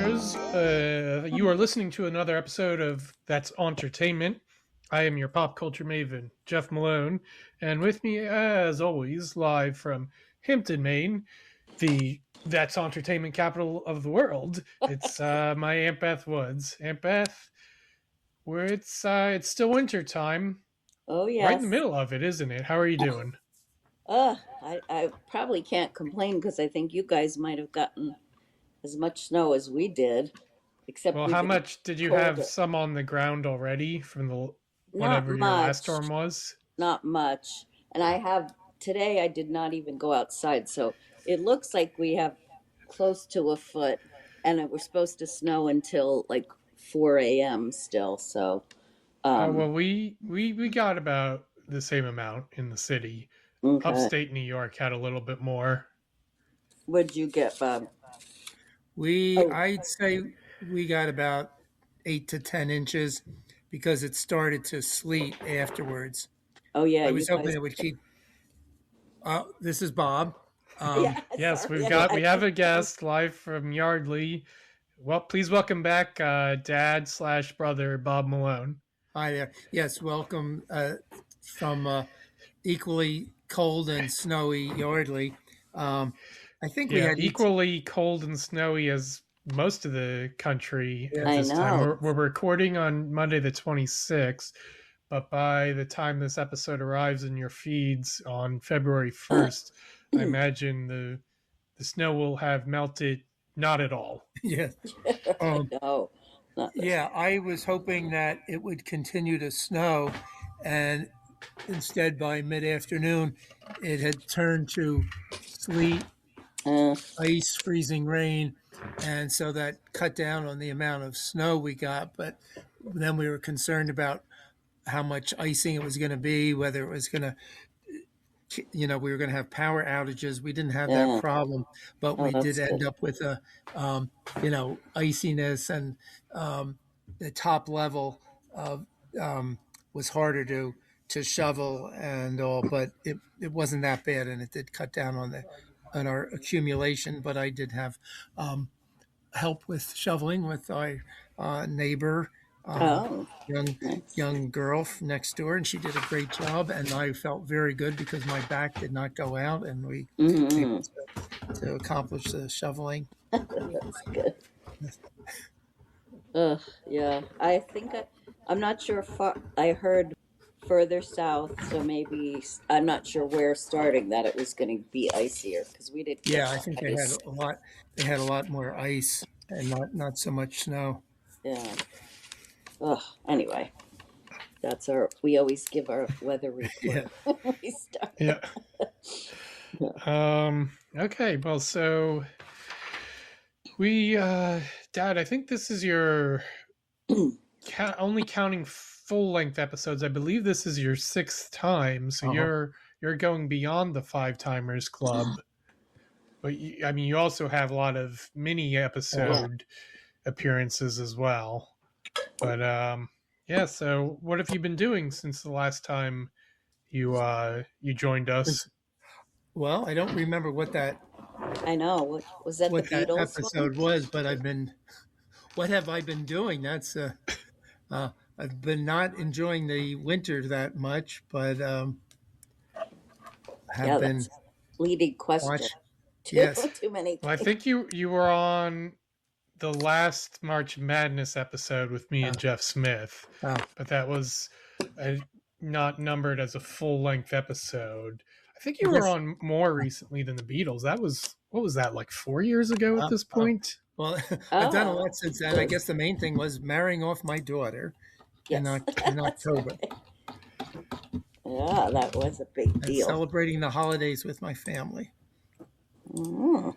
listeners. You are listening to another episode of That's Auntertainment. I am your pop culture maven, Jeff Malone, and with me, as always, live from Hampton, Maine, the That's Auntertainment capital of the world. It's my Aunt Beth Woods. Aunt Beth, where it's still winter time, Oh, right in the yes. middle of it, isn't it? How are you doing? I probably can't complain because I think you guys might have gotten as much snow as we did, except Well, we've how been much did you have colder. some on the ground already from the Not whatever your last much, storm was? not much. And today I did not even go outside, so it looks like we have close to a foot, and it was supposed to snow until like 4 a.m. still. So, um, Well, we got about the same amount in the city. okay. Upstate New York had a little bit more. What'd you get, Bob? We, Oh, I'd say we got about 8 to 10 inches because it started to sleet afterwards. oh yeah, I you was hoping guys. it would keep. This is Bob. Yeah, Yes, sorry. we have a guest live from Yardley. Well, please welcome back Dad slash brother Bob Malone. Hi there. Yes, welcome from equally cold and snowy Yardley. I think we Yeah, had equally cold and snowy as most of the country at Yeah. I this time. know. We're recording on Monday the 26th, but by the time this episode arrives in your feeds on February 1st, I imagine the snow will have melted not at all. yeah. I Um, know. yeah, I was hoping that it would continue to snow, and instead by mid-afternoon, it had turned to sleet, Uh, ice, freezing rain, and so that cut down on the amount of snow we got. But then we were concerned about how much icing it was going to be, whether it was going to, we were going to have power outages. We didn't have that yeah. problem, but Oh, we did that's end good. up with iciness, and the top level of was harder to shovel and all, but it wasn't that bad, and it did cut down on our accumulation. But I did have help with shoveling with our neighbor, um, Oh, young nice. young girl next door, and she did a great job. And I felt very good because my back did not go out, and we were able Hmm. to accomplish the shoveling. That's good. Yeah. I'm not sure. I heard further south, so maybe I'm not sure where starting that it was going to be icier because we did get Yeah, I think they had ice. a lot. They had a lot more ice and not so much snow. Yeah. Anyway, we always give our weather Yeah, report when we start. Yeah. Yeah. Okay. Well, so we, Dad, I think this is your only counting full length episodes. I believe this is your sixth time, so uh-huh. you're going beyond the five timers club. But I mean, you also have a lot of mini Yeah. episode appearances as well. But yeah. So what have you been doing since the last time you joined us? Well, I don't remember what that I know. What was that? The what that Beatles one? episode was, but what have I been doing? I've been not enjoying the winter that much, but have Yeah, been that's leading question. watch. Yes, Too many Well, I things. think you were on the last March Madness episode with me and Jeff Smith, uh, but that was not numbered as a full length episode. I think I you were guess. on more recently than the Beatles. That was what was that, like 4 years ago at this Uh, point? well, I've done a Oh, lot since then. I guess the main thing was marrying off my daughter yes. in That's October right. Yeah, that was a big and deal. celebrating the holidays with my family. Mm,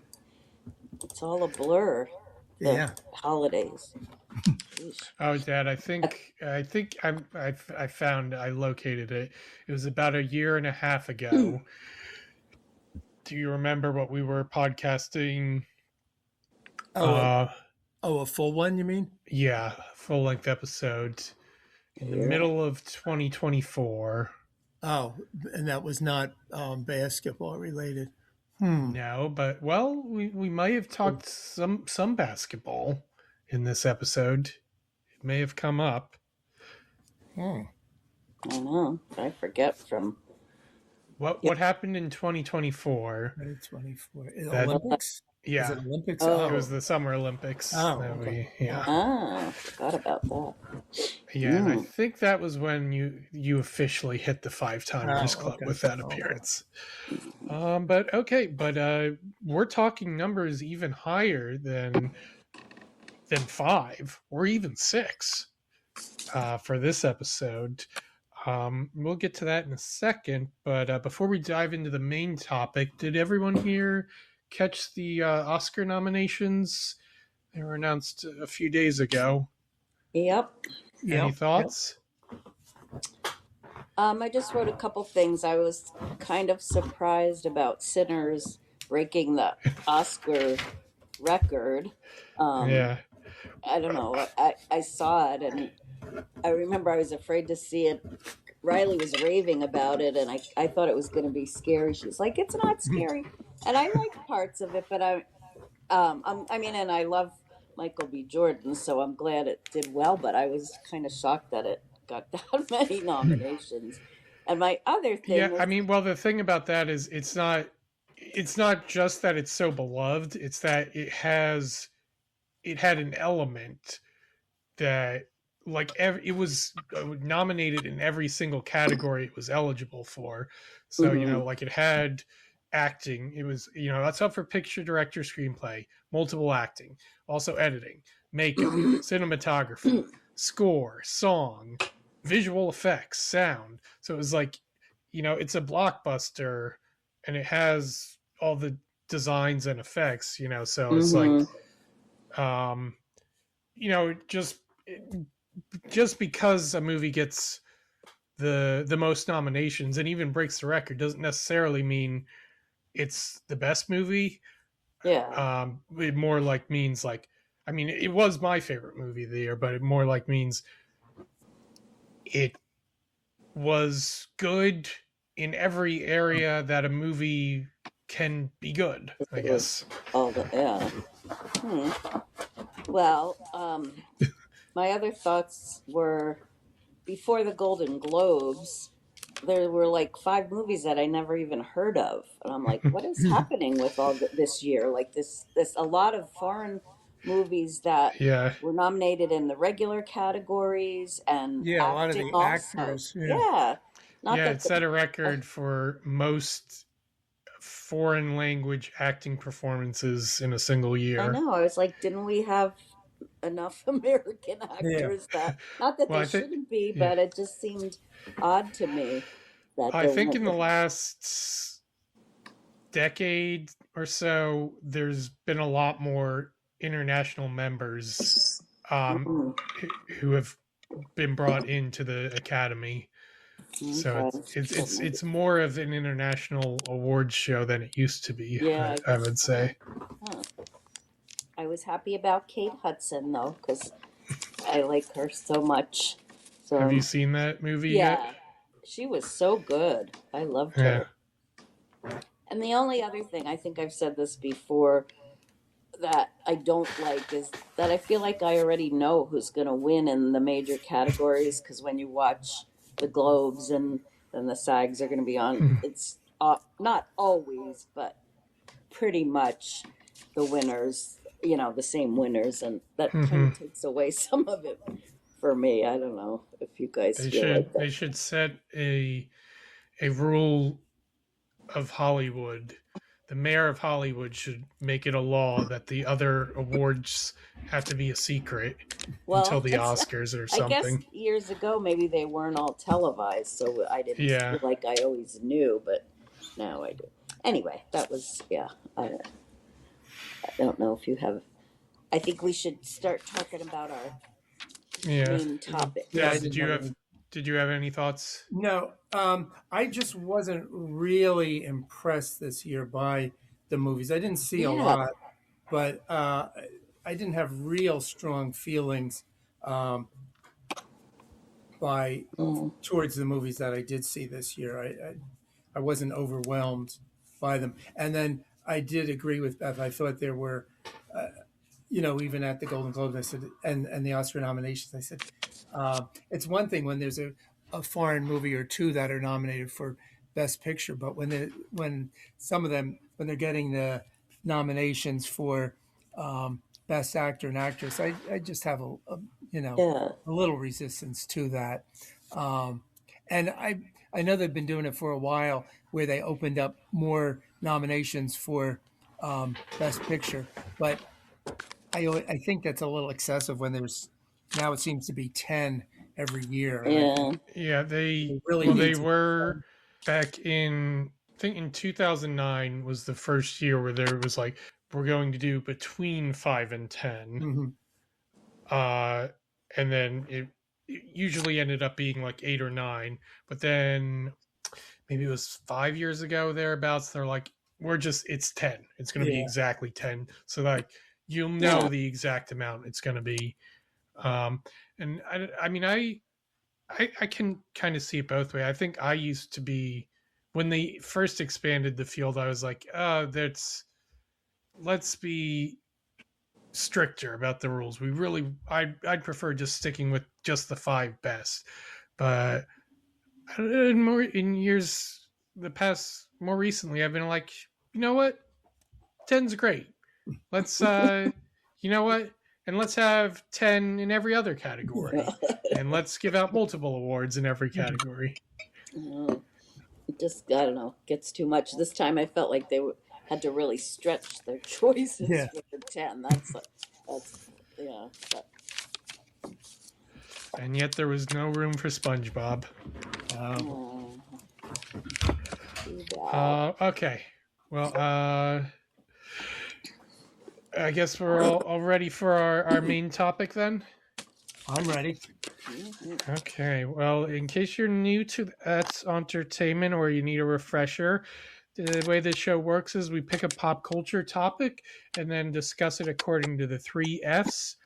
it's all a blur. The Yeah. holidays. Jeez. Oh, Dad, I located it. It was about a year and a half ago. Do you remember what we were podcasting? Oh, a full one, you mean? Yeah, full length episode in the Yeah. middle of 2024. Oh, and that was not basketball related. No, but well, we might have talked some basketball. in this episode. It may have come up. I don't know. I forget from What happened in 2024? 2024. That- Olympics? Yeah. Is it Olympics? Oh. It was the Summer Olympics. Oh, that okay. Forgot about that. Yeah, and I think that was when you officially hit the 5-timers club with that appearance. But we're talking numbers even higher than 5 or even 6 for this episode. We'll get to that in a second, but before we dive into the main topic, did everyone here catch the Oscar nominations? They were announced a few days ago. Yep. Any thoughts? I just wrote a couple things. I was kind of surprised about Sinners breaking the Oscar record. Yeah. I don't know. I saw it, and I remember I was afraid to see it. Riley was raving about it, and I thought it was going to be scary. She's like, "It's not scary," and I liked parts of it, but and I love Michael B. Jordan, so I'm glad it did well. But I was kind of shocked that it got that many nominations. And my other thing, the thing about that is it's not just that it's so beloved; it's that it had an element that it was nominated in every single category it was eligible for. So it had acting. It was that's up for picture, director, screenplay, multiple acting, also editing, makeup, cinematography, score, song, visual effects, sound. So it was it's a blockbuster, and it has all the designs and effects. So it's just because a movie gets the most nominations and even breaks the record doesn't necessarily mean it's the best movie. Yeah. It more means it was my favorite movie of the year, but it more means it was good in every area that a movie can be good, I guess. Well, my other thoughts were, before the Golden Globes, there were 5 movies that I never even heard of, and I'm like, what is happening with all this year? This a lot of foreign movies that were nominated in the regular categories, and a lot of the actors. It set a record for most foreign language acting performances in a single year. I know. I was like, didn't we have enough American actors that, not that they shouldn't be, but it just seemed odd to me that I think in the last decade or so there's been a lot more international members who have been brought into the Academy. So it's more of an international awards show than it used to be. I would say. I was happy about Kate Hudson, though, because I like her so much. So, have you seen that movie yet? She was so good. I loved her. And the only other thing, I think I've said this before, that I don't like is that I feel like I already know who's going to win in the major categories, because when you watch the Globes and the SAGs are going to be on, it's not always, but pretty much the winners, the same winners, and that kind of takes away some of it for me. I don't know if you guys feel like that. They should set a rule of Hollywood. The mayor of Hollywood should make it a law that the other awards have to be a secret until the Oscars or something. I guess years ago maybe they weren't all televised, so I didn't feel like I always knew, but now I do. Anyway, that was I don't know if you have. I think we should start talking about our main topic. Yeah. Did you have any thoughts? No. I just wasn't really impressed this year by the movies. I didn't see a lot, but I didn't have real strong feelings towards the movies that I did see this year. I wasn't overwhelmed by them. And then I did agree with Beth. I thought there were, even at the Golden Globes, I said, and the Oscar nominations, I said, it's one thing when there's a foreign movie or two that are nominated for Best Picture, but when some of them, when they're getting the nominations for Best Actor and Actress, I just have Yeah. a little resistance to that. And I know they've been doing it for a while, where they opened up more nominations for Best Picture, but I think that's a little excessive when there's now it seems to be 10 every year. And I think Yeah. Yeah, they really well need they to. were back in, I think in 2009 was the first year where there was like, we're going to do between 5 and 10. Mhm. And then it usually ended up being like 8 or 9, but then maybe it was 5 years ago thereabouts, they're like, it's 10, it's going to be Yeah. exactly 10, so like you'll know Yeah. the exact amount it's going to be. And I mean I can kind of see it both ways. I think I used to be, when they first expanded the field, I was like, oh, let's be stricter about the rules. I'd prefer just sticking with just the 5 best. But more in years the past, more recently, I've been like, you know what, 10's great. Let's you know what, and let's have 10 in every other category, and let's give out multiple awards in every category. It just, I don't know, gets too much. This time I felt like had to really stretch their choices Yeah. for the 10. That's yeah. But, And yet there was no room for SpongeBob. oh, too bad. Okay, well, I guess we're all ready for our main topic then. I'm ready. Okay, well, in case you're new to That's Entertainment or you need a refresher, the way this show works is we pick a pop culture topic and then discuss it according to the 3 F's.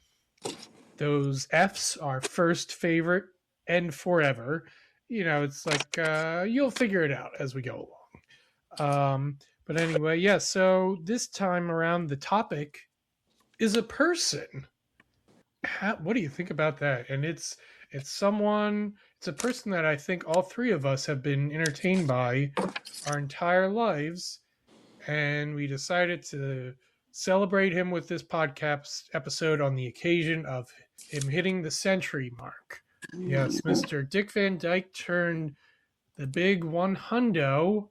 Those F's are first, favorite, and forever. It's like you'll figure it out as we go along. But anyway, yeah, so this time around the topic is a person. What do you think about that? And it's a person that I think all 3 of us have been entertained by our entire lives, and we decided to celebrate him with this podcast episode on the occasion of him hitting the century mark. Yes, Mr. Dick Van Dyke turned the big 100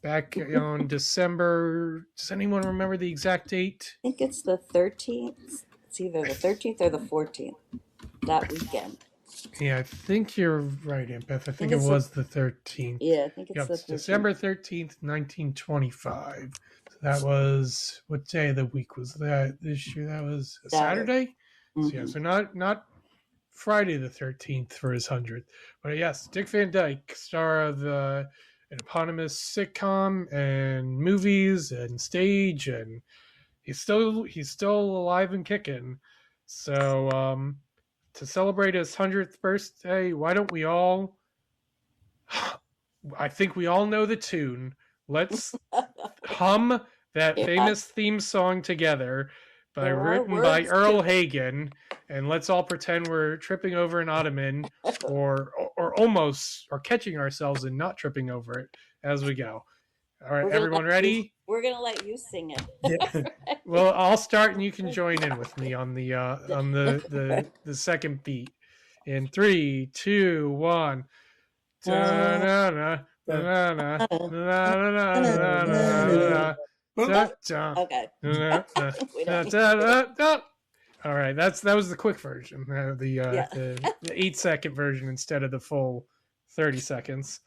back on December. Does anyone remember the exact date? I think it's the 13th. It's either the 13th or the 14th that weekend. Yeah, I think you're right, Aunt Beth. I think it was the 13th. Yeah, I think it's Yep, the 13th. December 13th, 1925. So that was, what day of the week was that this year? That was a Saturday? So yeah, so not Friday the 13th for his 100th. But yes, Dick Van Dyke, star of an eponymous sitcom and movies and stage, and he's still alive and kicking. So to celebrate his 100th birthday, why don't we all, I think we all know the tune. Let's hum that famous theme song together, written by Earl Hagen, and let's all pretend we're tripping over an ottoman or almost, or catching ourselves and not tripping over it as we go. All right, everyone ready? We're gonna let you sing it. Yeah. Well, I'll start and you can join in with me on the second beat. In 3, 2, 1. Okay. All right, that was the quick version, the 8-second version instead of the full 30 seconds.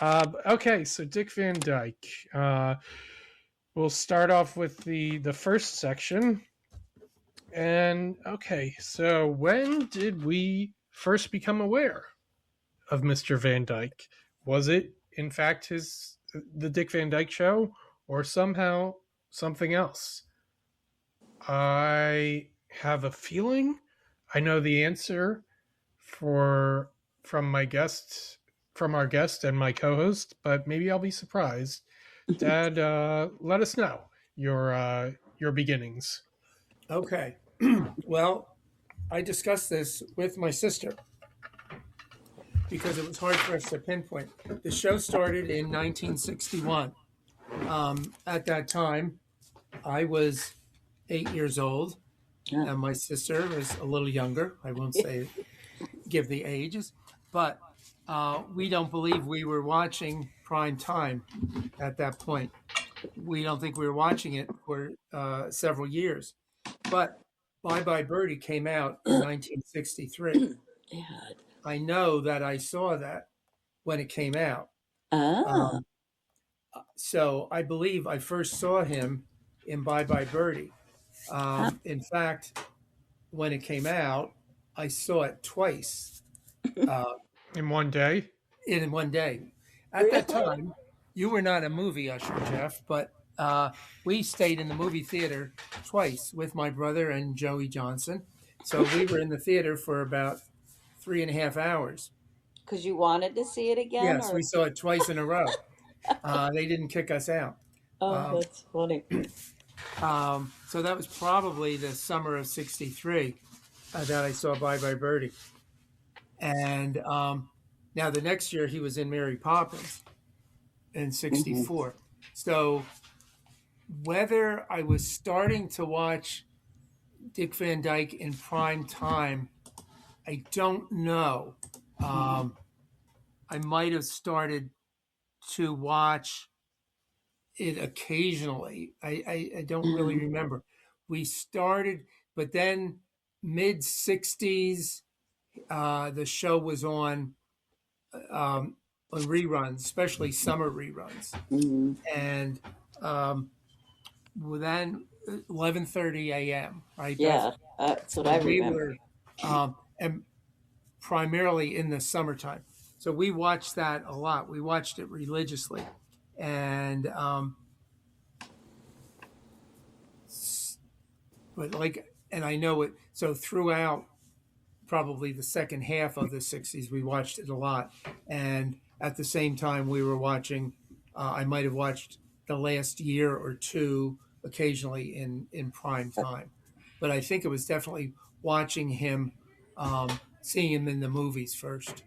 Okay, so Dick Van Dyke. We'll start off with the first section. And okay, so when did we first become aware of Mr. Van Dyke? Was it in fact the Dick Van Dyke Show, or somehow something else? I have a feeling I know the answer from our guest and my co-host, but maybe I'll be surprised. Dad, let us know your beginnings. Okay. Well, I discussed this with my sister because it was hard for us to pinpoint. The show started in 1961. At that time, I was 8 years old, Yeah. and my sister was a little younger. I won't say give the ages, but we don't believe we were watching prime time at that point. We don't think we were watching it for several years. But Bye Bye Birdie came out in 1963. Yeah. I know that I saw that when it came out. Ah. Um, so I believe I first saw him in Bye Bye Birdie. In fact, when it came out, I saw it twice uh, In one day? in one day. At that time, you were not a movie usher, Jeff, but we stayed in the movie theater twice with my brother and Joey Johnson. So we were in the theater for about 3.5 hours. Because you wanted to see it again, Yes, or we saw it twice in a row. They didn't kick us out. oh, that's funny. So that was probably the summer of '63 that I saw Bye Bye Birdie. And now the next year he was in Mary Poppins in '64. So whether I was starting to watch Dick Van Dyke in prime time, I don't know. I might have started to watch it occasionally. I don't really remember. We started, but then mid '60s, the show was on reruns, especially summer reruns, and then 11:30 a.m. Right? Yeah, that's what I We remember. were, and primarily in the summertime. So we watched that a lot. We watched it religiously, and but and I know it. So throughout probably the second half of the '60s, we watched it a lot, and at the same time we were watching. I might have watched the last year or two occasionally in prime time, but I think it was definitely watching him, seeing him in the movies first.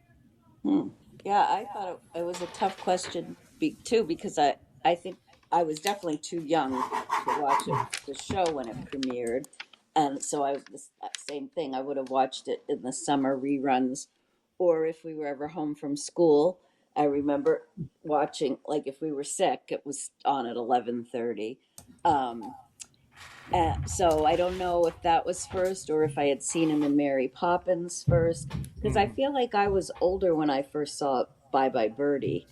Yeah, I thought it was a tough question too because I think I was definitely too young to watch the show when it premiered, and so I the same thing. I would have watched it in the summer reruns, or if we were ever home from school. I remember watching, like, if we were sick, it was on at 11:30. Um, so I don't know if that was first or if I had seen him in Mary Poppins first, because I feel like I was older when I first saw Bye Bye Birdie.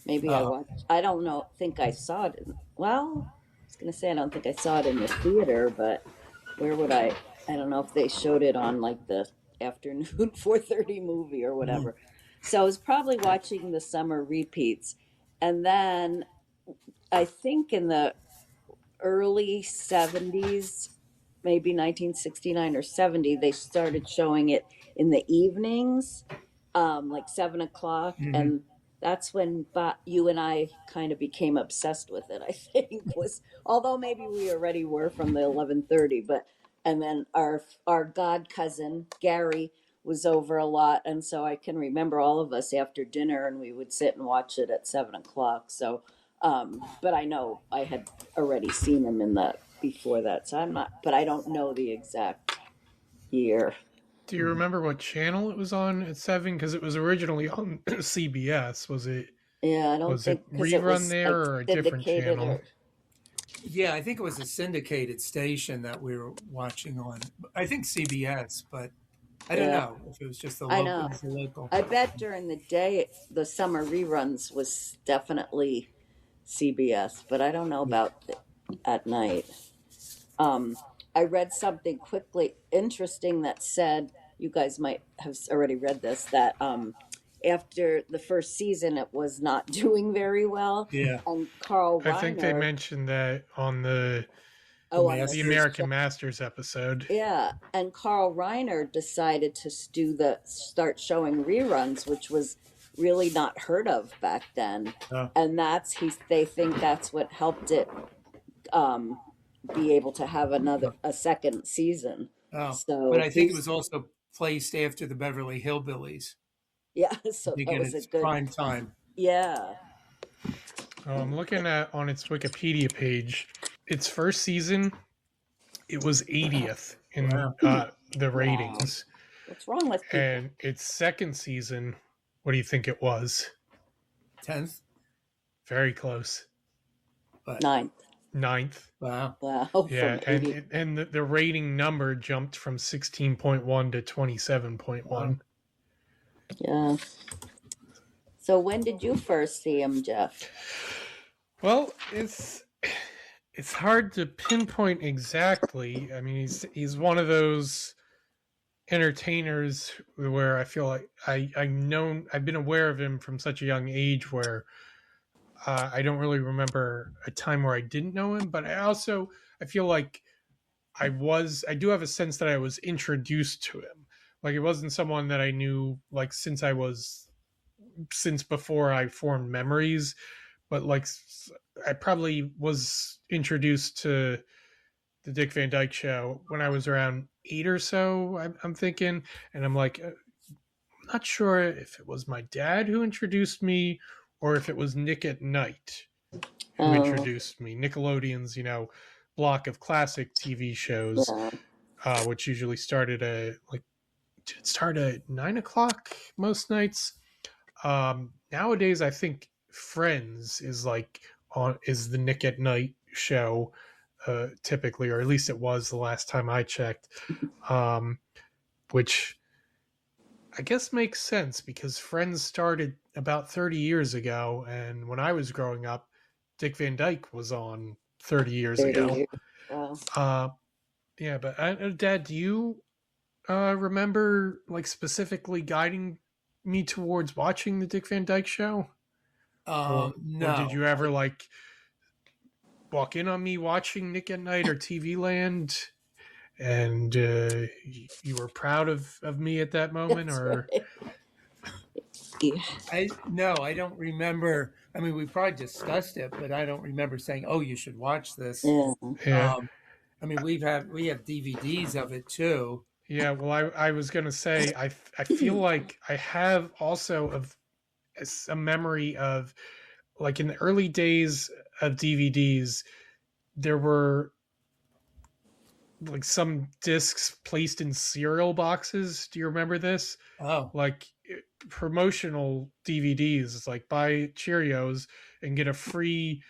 Maybe I Uh, watched. I don't know. Think I saw it. Well, I was gonna say I don't think I saw it in the theater, but where would I? I don't know if they showed it on like the afternoon 4:30 movie or whatever. So I was probably watching the summer repeats, and then I think in the early 70s, maybe 1969 or 70, they started showing it in the evenings, like 7 o'clock. mhm. And that's when you and I kind of became obsessed with it, I think, was, although maybe we already were from the 11:30, but, and then our god cousin, Gary, was over a lot. And so I can remember all of us after dinner and we would sit and watch it at 7 o'clock. So, but I know I had already seen him in the before that, so I'm not. But I don't know the exact year. Do you remember what channel it was on at 7? Because it was originally on CBS. Yeah, I don't Was it think because it rerun was there like or a different syndicated channel? or Yeah, I think it was a syndicated station that we were watching on. I think CBS, but I don't yeah. know if it was just the I local. know. It was the local. I bet during the day the summer reruns was definitely CBS, but I don't know about at night. Um, I read something quickly interesting that said, you guys might have already read this, that after the first season it was not doing very well, Yeah, and Carl I think they Reiner, mentioned that on the the oh, on the this Masters. show, American Masters episode. yeah, and Carl Reiner decided to start showing reruns, which was really not heard of back then, Uh, and they think that's what helped it um, be able to have a second season. Oh, So but I think it was he's, also placed after the Beverly Hillbillies. yeah, I so think that in was a its good, prime time. yeah. Oh, I'm looking at on its Wikipedia page. Its first season, it was 80th in Wow. the Wow. ratings, What's wrong with people? and its second season, what do you think it was? 10th, Very close, but Ninth. ninth. wow. Wow, Yeah, from 80. and the rating number jumped from 16.1 to Wow. 27.1. Yeah. So when did you first see him, Jeff? Well, it's hard to pinpoint exactly. I mean, he's one of those entertainers where I feel like I've been aware of him from such a young age where I don't really remember a time where I didn't know him, but I feel like I do have a sense that I was introduced to him. Like it wasn't someone that I knew like since before I formed memories, but like I probably was introduced to the Dick Van Dyke Show when I was around 8 or so. I'm thinking, and I'm like, I'm not sure if it was my dad who introduced me or if it was Nick at Night who Oh, introduced me. Nickelodeon's, block of classic TV shows, yeah. which usually started at like it started at 9 o'clock most nights. Nowadays, I think Friends is like is the Nick at Night show, typically, or at least it was the last time I checked. Which I guess makes sense because Friends started about 30 years ago, and when I was growing up, Dick Van Dyke was on 30 years 30 ago. years. Wow. Yeah, but Dad, do you remember like specifically guiding me towards watching the Dick Van Dyke Show, or did No. you ever like walk in on me watching Nick at Night or TV Land, and you were proud of me at that moment, That's or right. Yeah. I don't remember. I mean, we probably discussed it, but I don't remember saying, "Oh, you should watch this." Yeah. yeah, I mean, we have DVDs of it too. yeah? Well, I was gonna say I feel like I have also a memory of like in the early days of DVDs, there were like some discs placed in cereal boxes. Do you remember this? Oh, Like promotional DVDs. It's like buy Cheerios and get a free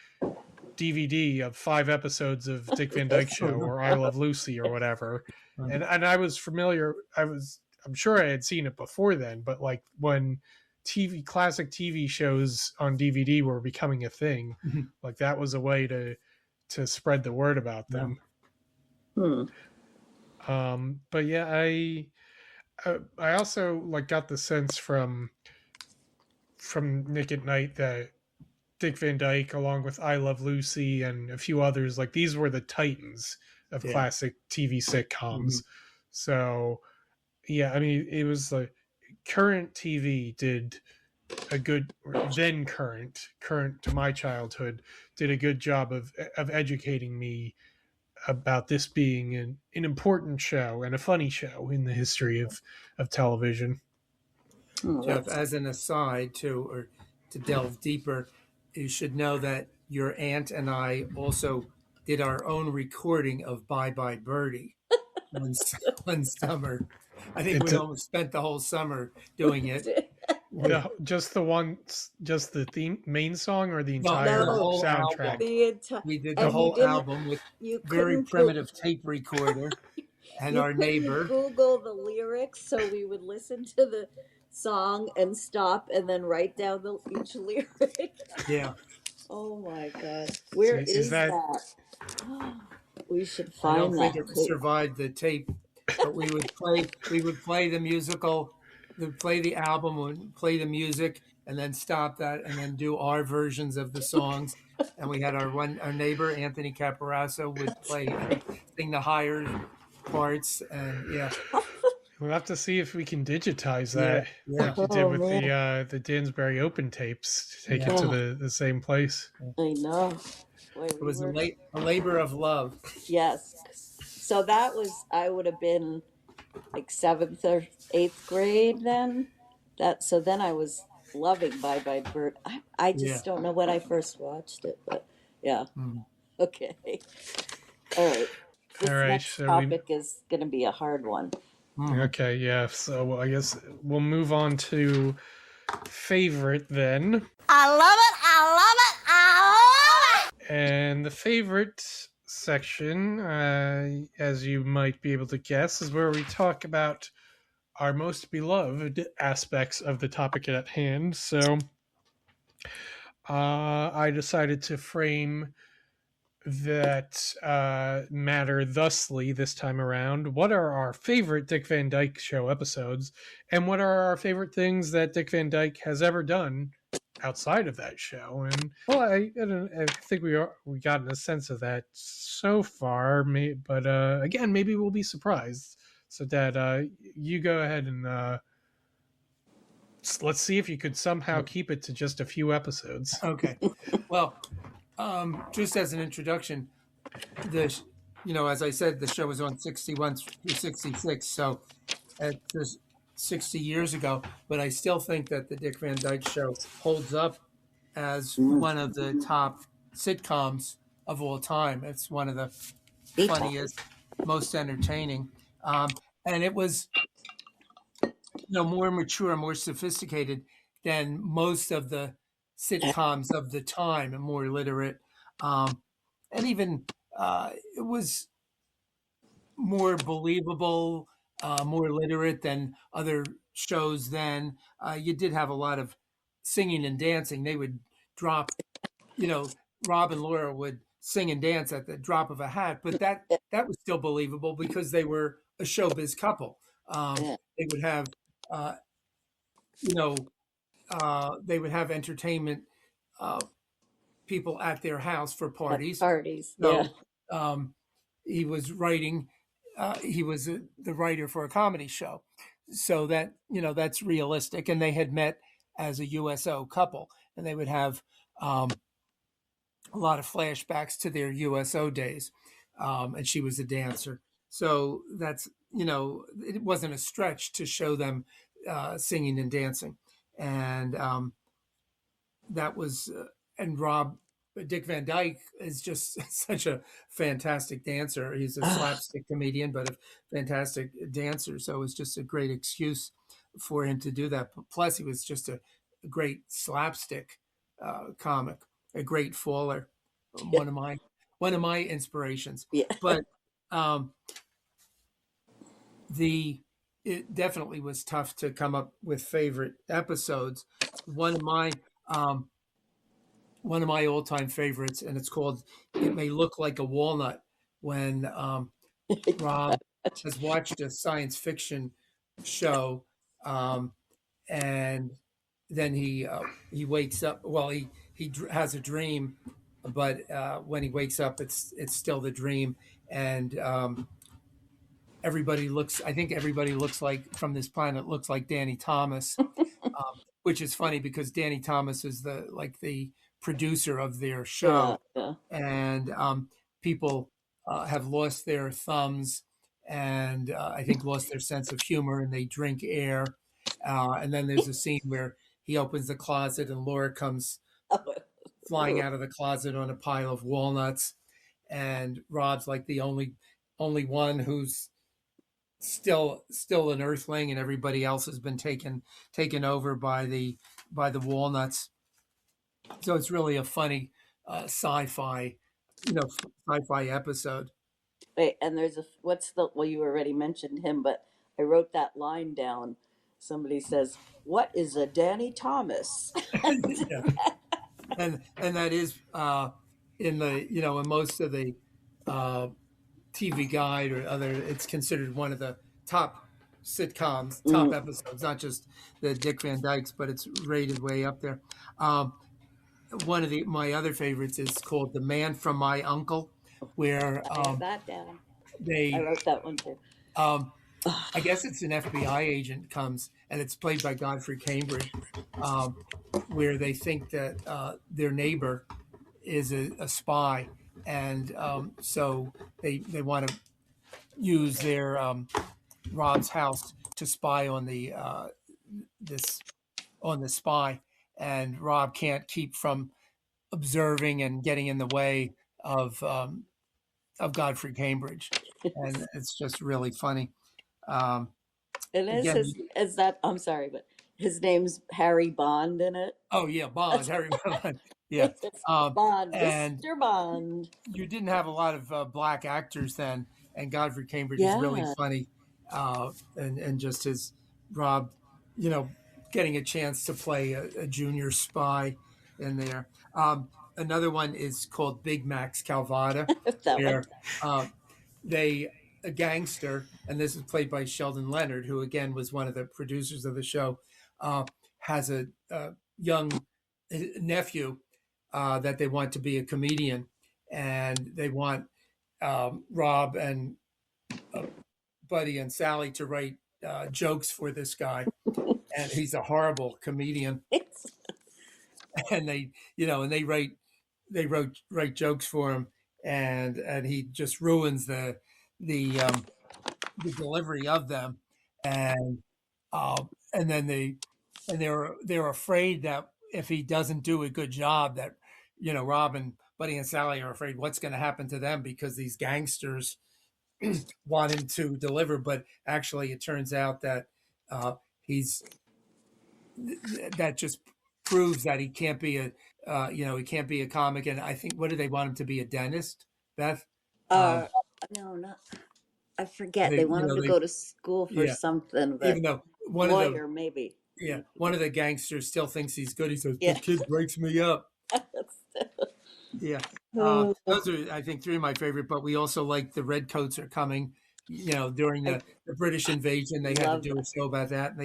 DVD of 5 episodes of Dick Van Dyke Show or I Love Lucy or whatever. And I was familiar. I'm sure I had seen it before then, but like when classic TV shows on DVD were becoming a thing, like that was a way to spread the word about them. Hmm. But yeah, I also like got the sense from Nick at Night that Dick Van Dyke, along with I Love Lucy and a few others, like these were the titans of yeah. classic TV sitcoms. So yeah, I mean it was like current TV did a good, or then current to my childhood did a good job of educating me about this being an important show and a funny show in the history of television. Oh, Jeff, that's, as an aside, or to delve deeper, you should know that your aunt and I also did our own recording of Bye Bye Birdie one summer. I think we almost spent the whole summer doing it. Just the main song or the No, entire the whole soundtrack? album. We did the and whole album with you very couldn't primitive tape recorder and you our couldn't neighbor. Google the lyrics, so we would listen to the song and stop and then write down each lyric. Yeah. Oh my god, where is that? We should I don't find think that. it survived the tape, but we would play the musical, we'd play the album, we'd play the music, and then stop that, and then do our versions of the songs. And we had our neighbor Anthony Caparasso would sing the higher parts, and yeah. We'll have to see if we can digitize that, Yeah. like you did with the Dansbury Open tapes, to take it to the same place. I know. It was a labor of love. Yes. So that was, I would have been like seventh or eighth grade then. So then I was loving Bye Bye Bird. I Yeah. just don't know when I first watched it, but yeah. Mm. Okay. All right. All This right, next so we topic is going to be a hard one. okay, yeah. So I guess we'll move on to favorite then. I love it. I love it. I love it. And the favorite section, as you might be able to guess, is where we talk about our most beloved aspects of the topic at hand. So I decided to frame that matter thusly this time around. What are our favorite Dick Van Dyke Show episodes, and what are our favorite things that Dick Van Dyke has ever done outside of that show? And well, I think we gotten a sense of that so far. But again, maybe we'll be surprised. So, Dad, you go ahead and let's see if you could somehow keep it to just a few episodes. Okay. Well, just as an introduction, as I said, the show was on 61 through 66, so it's 60 years ago. But I still think that the Dick Van Dyke Show holds up as one of the top sitcoms of all time. It's one of the funniest, most entertaining, and it was more mature, more sophisticated than most of the sitcoms of the time, and more literate. And even it was more believable, more literate than other shows then. You did have a lot of singing and dancing. They would drop, Rob and Laura would sing and dance at the drop of a hat, but that was still believable because they were a showbiz couple. They would have, they would have entertainment people at their house for parties. Parties, So, yeah. He was writing. He was the writer for a comedy show, so that that's realistic. And they had met as a USO couple, and they would have a lot of flashbacks to their USO days. And she was a dancer, so that's it wasn't a stretch to show them singing and dancing, and that was and Dick Van Dyke is just such a fantastic dancer. He's a slapstick comedian, but a fantastic dancer. So it was just a great excuse for him to do that. Plus, he was just a great slapstick comic, a great faller. One of my inspirations. Yeah. But it definitely was tough to come up with favorite episodes. One of my all-time favorites, and it's called "It May Look Like a Walnut," when Rob has watched a science fiction show, and then he wakes up. Well, he has a dream, but when he wakes up, it's still the dream, and everybody looks. I think everybody looks like from this planet looks like Danny Thomas, which is funny because Danny Thomas is the producer of their show, and people have lost their thumbs and I think lost their sense of humor, and they drink air. And then there's a scene where he opens the closet and Laura comes flying out of the closet on a pile of walnuts, and Rob's like the only one who's still an earthling, and everybody else has been taken over by the walnuts. So it's really a funny sci-fi episode. Wait, and there's well, you already mentioned him, but I wrote that line down. Somebody says, "What is a Danny Thomas?" Yeah. And that is in the in most of the TV Guide or other, it's considered one of the top sitcoms, top episodes, not just the Dick Van Dykes, but it's rated way up there. One of my other favorites is called "The Man from My Uncle," where I have that down. I wrote that one too. I guess it's an FBI agent comes, and it's played by Godfrey Cambridge, where they think that their neighbor is a spy, and so they want to use their Rob's house to spy on this on the spy, and Rob can't keep from observing and getting in the way of Godfrey Cambridge, and it's just really funny. Um, And again, is that, I'm sorry, but his name's Harry Bond in it. oh yeah, Bond, That's Harry Bond, yeah, it's Bond, and Mr. Bond. you didn't have a lot of black actors then, and Godfrey Cambridge is really Yeah. funny, and just his Rob, you know, getting a chance to play a junior spy in there. Another one is called Big Max Calvada, That one. where they a gangster, and this is played by Sheldon Leonard, who again was one of the producers of the show, has a young nephew that they want to be a comedian, and they want Rob and Buddy and Sally to write jokes for this guy, and he's a horrible comedian, and they write jokes for him, and he just ruins the delivery of them, and and then they're afraid that if he doesn't do a good job, that Rob and Buddy and Sally are afraid what's going to happen to them because these gangsters want him to deliver, but actually it turns out that he's that just proves that he can't be he can't be a comic. And I think, what do they want him to be, a dentist, Beth? Uh, no, not. I forget. They want him to go to school for something. Even though lawyer, maybe. Yeah, one of the gangsters still thinks he's good. He says, Yeah. "The kid breaks me up." Yeah, those are, I think, three of my favorite. But we also like the Redcoats Are Coming. During the British invasion, they had to do a show about that, and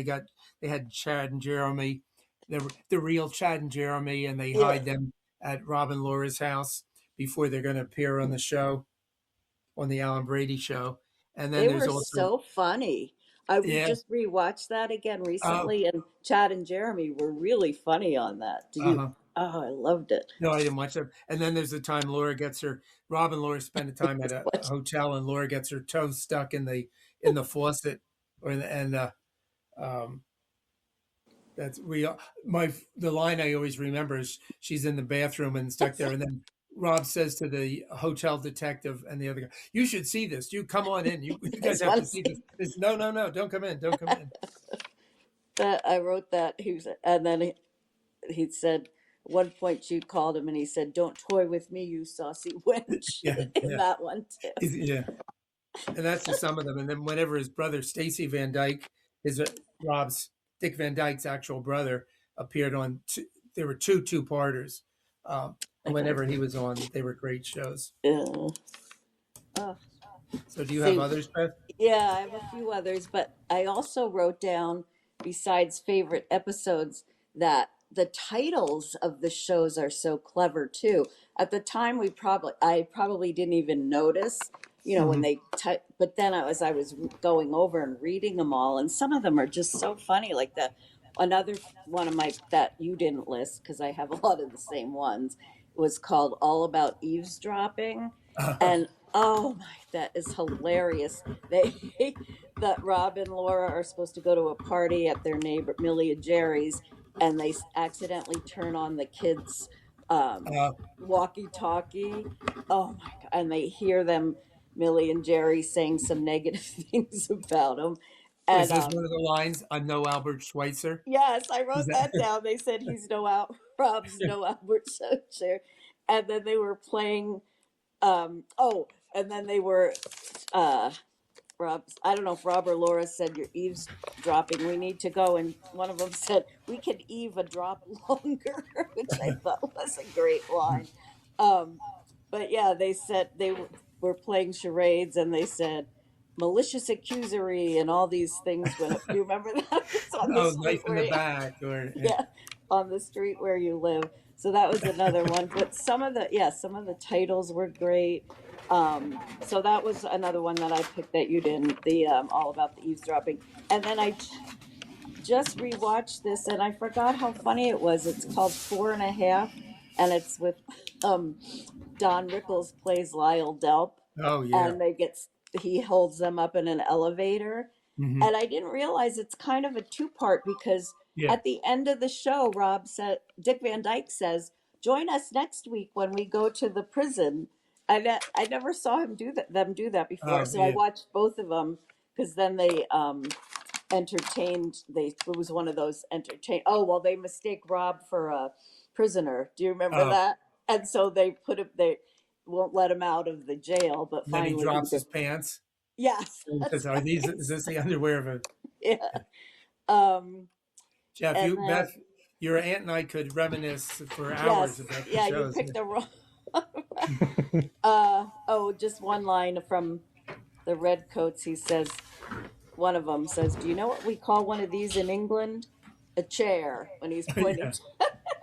they had Chad and Jeremy, the real Chad and Jeremy, and they hide them at Rob and Laura's house before they're going to appear on the show, on the Alan Brady show. And then they were also so funny. I just rewatched that again recently, and Chad and Jeremy were really funny on that. Oh, I loved it. No, I didn't watch that. And then there's the time Rob and Laura spend a time at a hotel, and Laura gets her toe stuck in the faucet, the line I always remember is she's in the bathroom and stuck there, and then Rob says to the hotel detective and the other guy, "You should see this. You come on in. You guys have to see this." No, don't come in. Don't come in. I wrote that. And then he said, at one point she called him and he said, "Don't toy with me, you saucy wench." That one too. Yeah. And that's just some of them. And then whenever his brother, Stacy Van Dyke, Dick Van Dyke's actual brother, appeared on, there were two-parters. And whenever he was on, they were great shows. Yeah. So do you have others, Beth? Yeah, I have a few others, but I also wrote down, besides favorite episodes, that the titles of the shows are so clever too. At the time, I probably didn't even notice, when they but then as I was going over and reading them all, and some of them are just so funny. Like another one of that you didn't list, because I have a lot of the same ones, was called All About Eavesdropping, and oh my, that is hilarious. That Rob and Laura are supposed to go to a party at their neighbor Millie and Jerry's, and they accidentally turn on the kids' walkie-talkie. Oh my god! And they hear them, Millie and Jerry, saying some negative things about him. And, is this one of the lines? "I'm no Albert Schweitzer"? Yes, I wrote that down. They said he's Rob's no Albert Schweitzer, and then they were playing. And then they were. I don't know if Rob or Laura said, "You're eavesdropping. We need to go." And one of them said, "We can Eve a drop longer," which I thought was a great line. But yeah, they said they were playing charades, and they said malicious accusory and all these things. Do you remember that? On the Knife in the back, or on the street where you live. So that was another one. But some of the titles were great. So that was another one that I picked that you didn't, the All About the Eavesdropping. And then I just rewatched this, and I forgot how funny it was. It's called 4½, and it's with Don Rickles plays Lyle Delp. Oh yeah. And they get he holds them up in an elevator. Mhm. And I didn't realize it's kind of a two-part because Yeah. at the end of the show, Dick Van Dyke says, "Join us next week when we go to the prison." I never saw him do that before, so I Yeah. watched both of them because then they entertained. It was one of those entertain. Oh well, they mistake Rob for a prisoner. Do you remember Oh. that? And so they put him. They won't let him out of the jail, but Then he finally, drops his pants. yes, He says, is this the underwear of a yeah. Um, Jeff? and then, Beth, your aunt and I could reminisce for hours yes, about the yeah, you shows. picked the wrong. Just one line from the Redcoats. He says, one of them says, "Do you know what we call one of these in England? A chair." When he's pointing,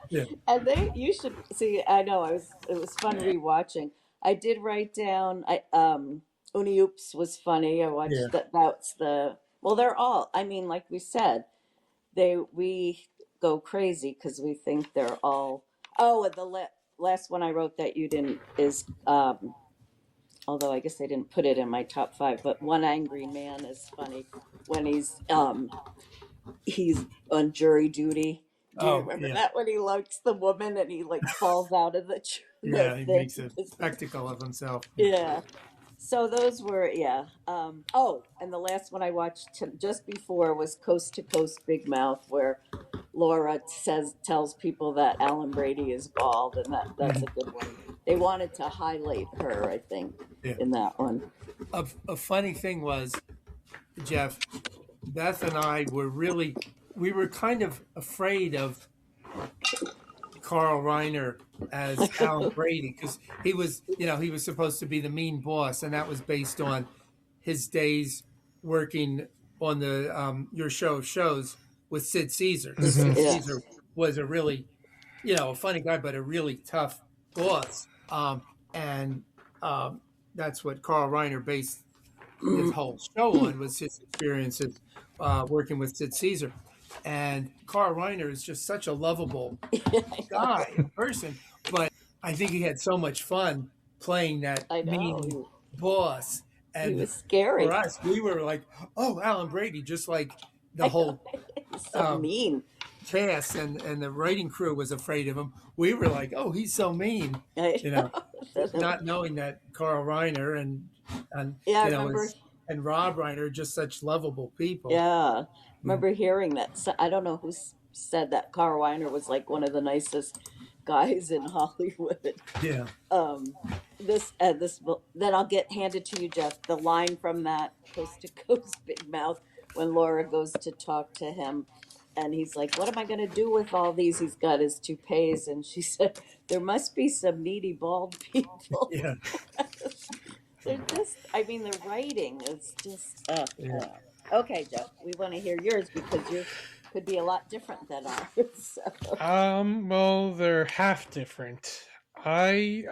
Yeah. and you should see. I know it was fun rewatching. I did write down. Uni Oops was funny. I watched Yeah. that. That's well, they're all. I mean, like we said, we go crazy because we think they're all. Oh, and the last one I wrote that you didn't is although I guess I didn't put it in my top five, but One Angry Man is funny when he's on jury duty. Do you remember that when he likes the woman and he like falls out of the Yeah, he thing? makes a spectacle of himself. Yeah. So those were and the last one I watched just before was Coast to Coast Big Mouth, where Laura tells people that Alan Brady is bald, and that's a good one. They wanted to highlight her, I think, in that one. A funny thing was, Jeff, Beth and I we were kind of afraid of Carl Reiner as Alan Brady because he was supposed to be the mean boss, and that was based on his days working on the your shows with Sid Caesar. Sid Caesar was a really, a funny guy, but a really tough boss, and that's what Carl Reiner based his whole show on, was his experiences working with Sid Caesar. And Carl Reiner is just such a lovable guy in person, but I think he had so much fun playing that mean boss. And he was scary. For us, we were like, "Oh, Alan Brady," just like the whole so mean cast and the writing crew was afraid of him. We were like, "Oh, he's so mean," not knowing that Carl Reiner and and Rob Reiner are just such lovable people. Yeah. Remember hearing that. I don't know who said that Carl Reiner was like one of the nicest guys in Hollywood. Yeah. Then I'll get handed to you, Jeff. The line from that Coast to Coast Big Mouth when Laura goes to talk to him, and he's like, "What am I going to do with all these?" He's got his toupees, and she said, "There must be some needy bald people." Yeah. They're just. I mean, the writing is just. Okay, Jeff, we want to hear yours because yours could be a lot different than ours. So. Well, they're half different. I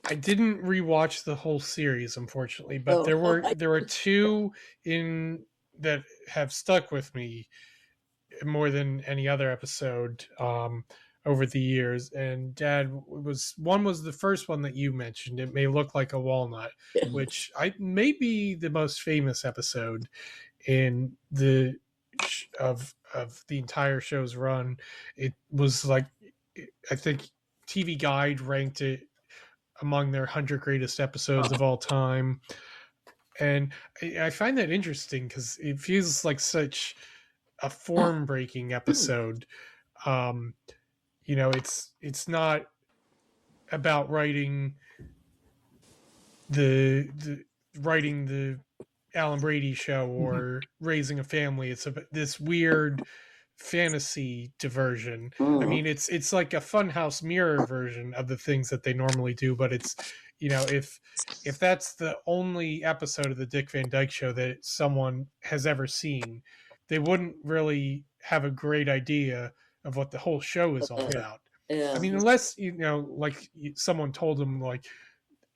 didn't rewatch the whole series, unfortunately, but there were two in that have stuck with me more than any other episode over the years. And Dad, one was the first one that you mentioned. It May Look Like a Walnut, which may be the most famous episode in the of the entire show's run. It was like, I think TV Guide ranked it among their 100 greatest episodes of all time. And I find that interesting because it feels like such a form-breaking episode. It's not about writing the Alan Brady show or raising a family. It's this weird fantasy diversion. I mean, it's like a Funhouse Mirror version of the things that they normally do, but it's, if that's the only episode of the Dick Van Dyke Show that someone has ever seen, they wouldn't really have a great idea of what the whole show is all about. I mean, unless like someone told them, like,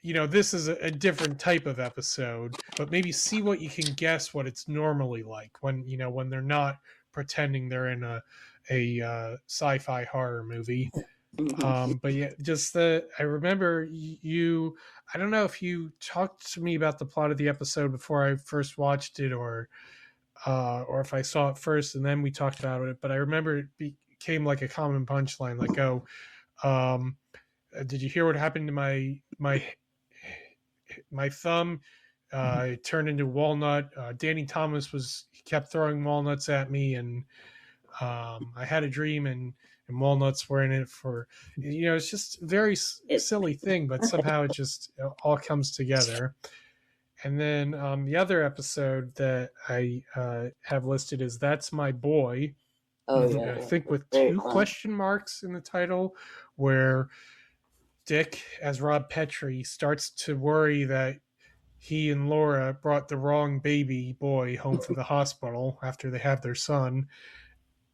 this is a different type of episode, but maybe see what you can guess what it's normally like when they're not pretending they're in a sci-fi horror movie. But yeah, I remember you. I don't know if you talked to me about the plot of the episode before I first watched it, or if I saw it first and then we talked about it. But I remember it became like a common punchline, like, "Oh, did you hear what happened to my thumb? It turned into walnut. Danny Thomas kept throwing walnuts at me, and I had a dream, and walnuts were in it for, it's just a very silly thing, but somehow it just all comes together." And then the other episode that I have listed is "That's My Boy." Oh yeah, I think with very two fun. question marks in the title, where Dick, as Rob Petrie, starts to worry that he and Laura brought the wrong baby boy home from the hospital after they have their son.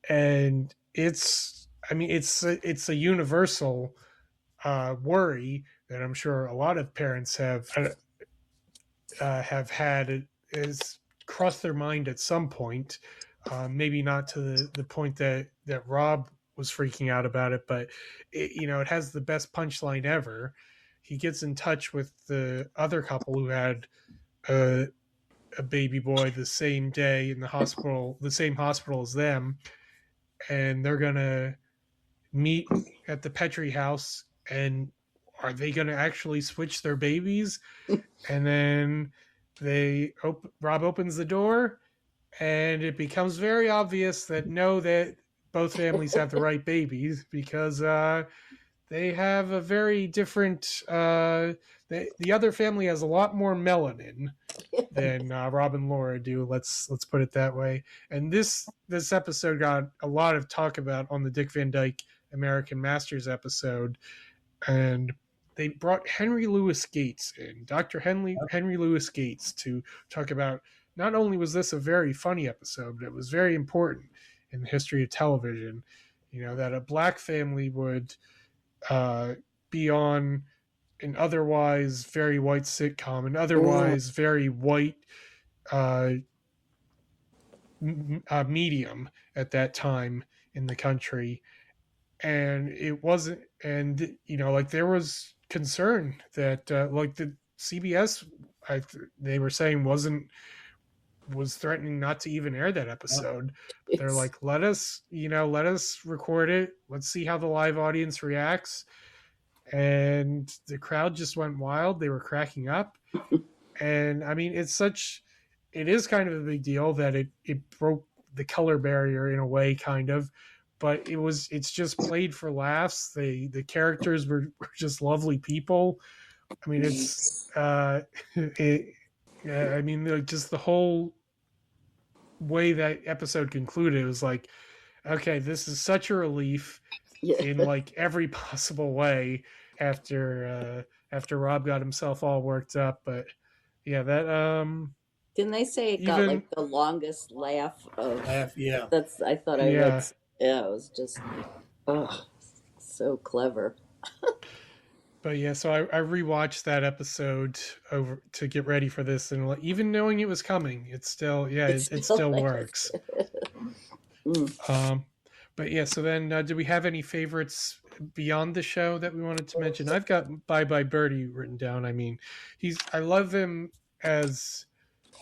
And it's a universal worry that I'm sure a lot of parents have had, is crossed their mind at some point. Maybe not to the point that Rob was freaking out about it, but it has the best punchline ever. He gets in touch with the other couple who had a baby boy the same day in the same hospital as them, and they're gonna meet at the Petrie house. And are they gonna actually switch their babies? And then Rob opens the door, and it becomes very obvious that that both families have the right babies, because they have a very different. The other family has a lot more melanin than Rob and Laura do. Let's put it that way. And this episode got a lot of talk about on the Dick Van Dyke American Masters episode, and they brought Henry Louis Gates in, Dr. Henry Louis Gates, to talk about. Not only was this a very funny episode, but it was very important in the history of television. That a black family would be on an otherwise very white sitcom, an otherwise very white medium at that time in the country. And it wasn't, and like, there was concern that like the CBS, they were saying, was threatening not to even air that episode. They're like, let us record it. Let's see how the live audience reacts. And the crowd just went wild. They were cracking up. And I mean, it is kind of a big deal that it broke the color barrier in a way, kind of, but it's just played for laughs. The characters were just lovely people. I mean, it's I mean, like, just the whole way that episode concluded, it was like, okay, this is such a relief in like every possible way after Rob got himself all worked up. But yeah, that Didn't they say it got like the longest laugh of? Yeah. I thought I read. Yeah, it was just so clever. But yeah, so I rewatched that episode over to get ready for this, and even knowing it was coming, it still works. But yeah, so then do we have any favorites beyond the show that we wanted to mention? I've got Bye Bye Birdie written down. I mean, I love him as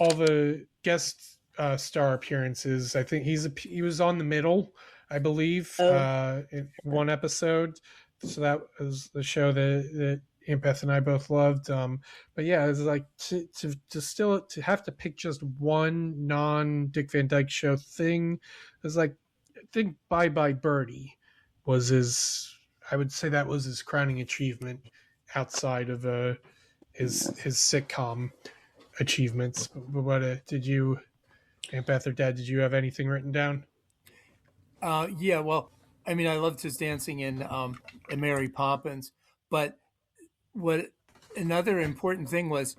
all the guest star appearances. I think he was on The Middle, I believe, in one episode. So that was the show that Aunt Beth and I both loved. But yeah, it was like to have to pick just one non-Dick Van Dyke Show thing. It was like, I think Bye Bye Birdie was I would say that was his crowning achievement outside of his sitcom achievements. But what did you, Aunt Beth or Dad, did you have anything written down? Yeah, well, I mean, I loved his dancing in Mary Poppins, but what another important thing was,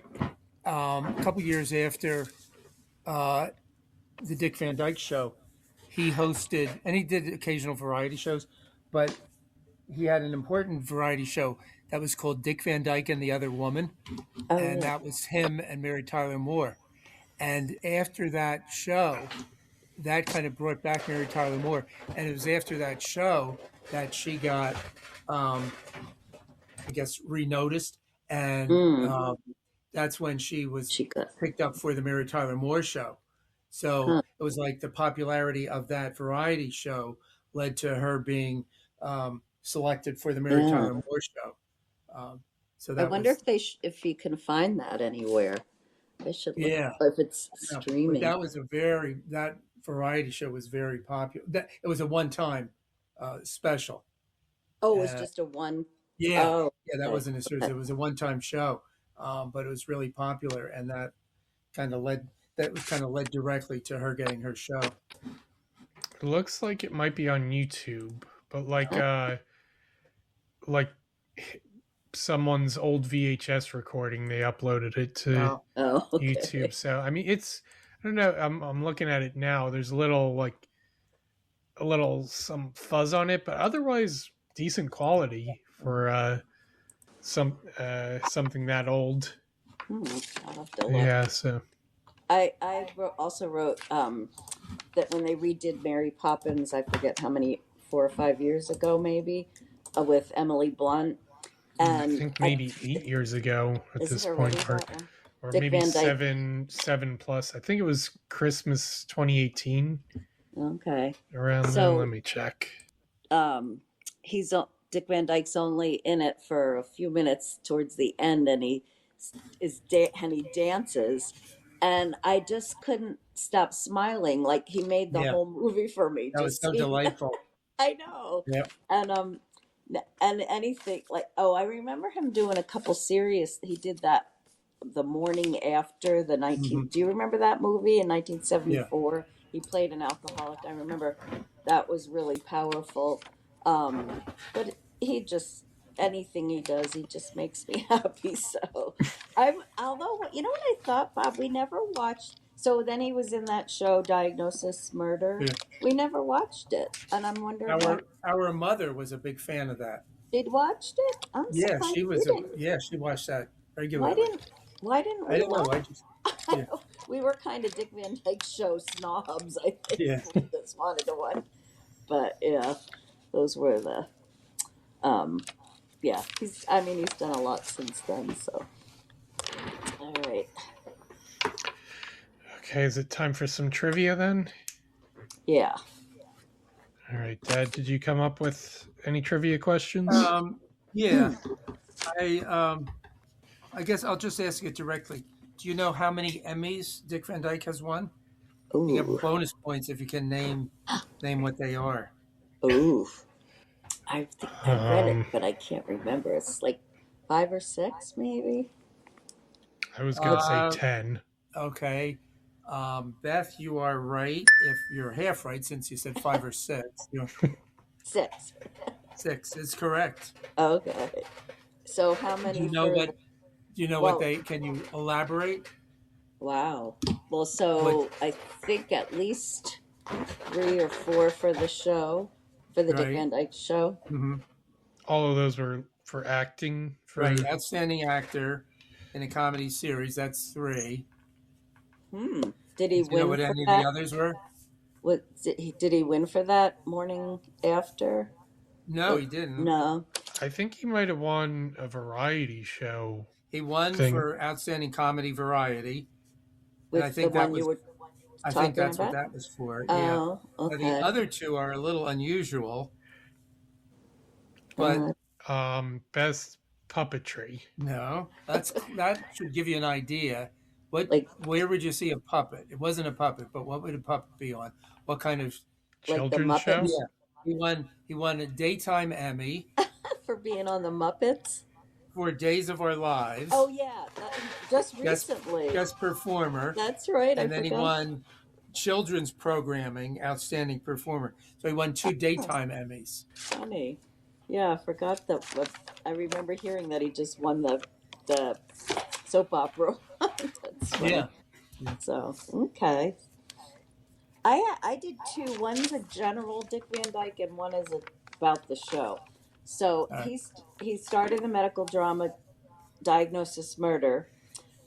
a couple years after the Dick Van Dyke Show, he hosted, and he did occasional variety shows, but he had an important variety show that was called Dick Van Dyke and the Other Woman, that was him and Mary Tyler Moore. And after that show, that kind of brought back Mary Tyler Moore. And it was after that show that she got, I guess, re-noticed, and Mm, that's when she was she got. picked up for the Mary Tyler Moore show. So Huh. it was like the popularity of that variety show led to her being selected for the Mary Yeah. Tyler Moore show. Um, so I that wonder was, if if you can find that anywhere. I should look yeah, if it's yeah. But streaming. that variety show was very popular. That it was a one-time special. Oh, it was Uh, just a one. yeah, Oh, yeah, that okay. wasn't a series. Okay. It was a one-time show, but it was really popular, and kind of led that kind of led directly to her getting her show. It looks like it might be on YouTube, but Oh, like someone's old VHS recording, they uploaded it to Oh, oh, YouTube. okay. So I mean, I don't know. I'm looking at it now. There's a little some fuzz on it, but otherwise decent quality for something that old. Hmm, I'll have to look. Yeah. So Also wrote that when they redid Mary Poppins, I forget how many, 4 or 5 years ago, maybe, with Emily Blunt, I and think maybe 8 years ago at is this it already point, that one? or Dick maybe Van Dyke. seven plus. I think it was Christmas 2018 Okay, around then. Let so me check. he's Dick Van Dyke's only in it for a few minutes towards the end, and he dances, and I just couldn't stop smiling. Like he made the yeah, whole movie for me. that was Just so seeing that. delightful. I know, Yeah. and and anything like, oh, I remember him doing a couple serious. He did that the morning after the 19. Hmm. Do you remember that movie in Yeah. 1974? He played an alcoholic. I remember that was really powerful. But he just anything he does, he just makes me happy. So although you know what I thought, Bob, we never watched. So then he was in that show, Diagnosis Murder. Yeah. We never watched it, and I'm wondering why. Our mother was a big fan of that. Did watched it? I'm Yeah, surprised she we was. didn't. Yeah, she watched that Why regularly. didn't Why didn't I we don't know. watch? I just. Yeah. We were kind of Dick Van Dyke Show snobs, I think. Yeah. We just wanted to watch. But yeah, those were the yeah. He's done a lot since then. So all right, Okay, is it time for some trivia then? yeah. All right, Dad, did you come up with any trivia questions? Yeah. I guess I'll just ask it directly. Do you know how many Emmys Dick Van Dyke has won? You get Ooh, bonus points if you can name what they are. ooh. I think I read it, Um, but I can't remember. It's like 5 or 6, maybe. I was gonna say Uh, 10. Okay. Beth, you are right. If you're half right, since you said 5 or 6, 6. 6 is correct. Okay. So how Do many you know for? what? Do you know what Well, they? Can you elaborate? wow. Well, What? so I think at least 3 or 4 for the show, for the Dick Right. Van Dyke Show. Hmm. All of those were for acting. Right. Outstanding actor in a comedy series. That's 3. Did Do he you know win what for any of the that? others were? Did he win for that morning after? No, he didn't. No, I think he might have won a variety show He won thing. for outstanding comedy variety, and I with the think that one you was. were I think talking that's what about. that was for. Yeah. Oh, Now, the okay. other 2 are a little unusual, but Best puppetry. no, that should give you an idea. Like Where would you see a puppet? It wasn't a puppet, but what would a puppet be on? What kind of? the Children's show? Muppets Yeah, he won a daytime Emmy for being on the Muppets. for Days of Our Lives, Oh yeah, just guest recently. guest performer, That's right. I and then he forgot. won children's programming outstanding performer. So he won 2 Oh, daytime Emmys. funny. Yeah, I forgot that. But I remember hearing that he just won the soap opera. That's Yeah. funny. So okay, I did 2. One's a general Dick Van Dyke, and one is about the show. So Uh, he started the medical drama Diagnosis Murder,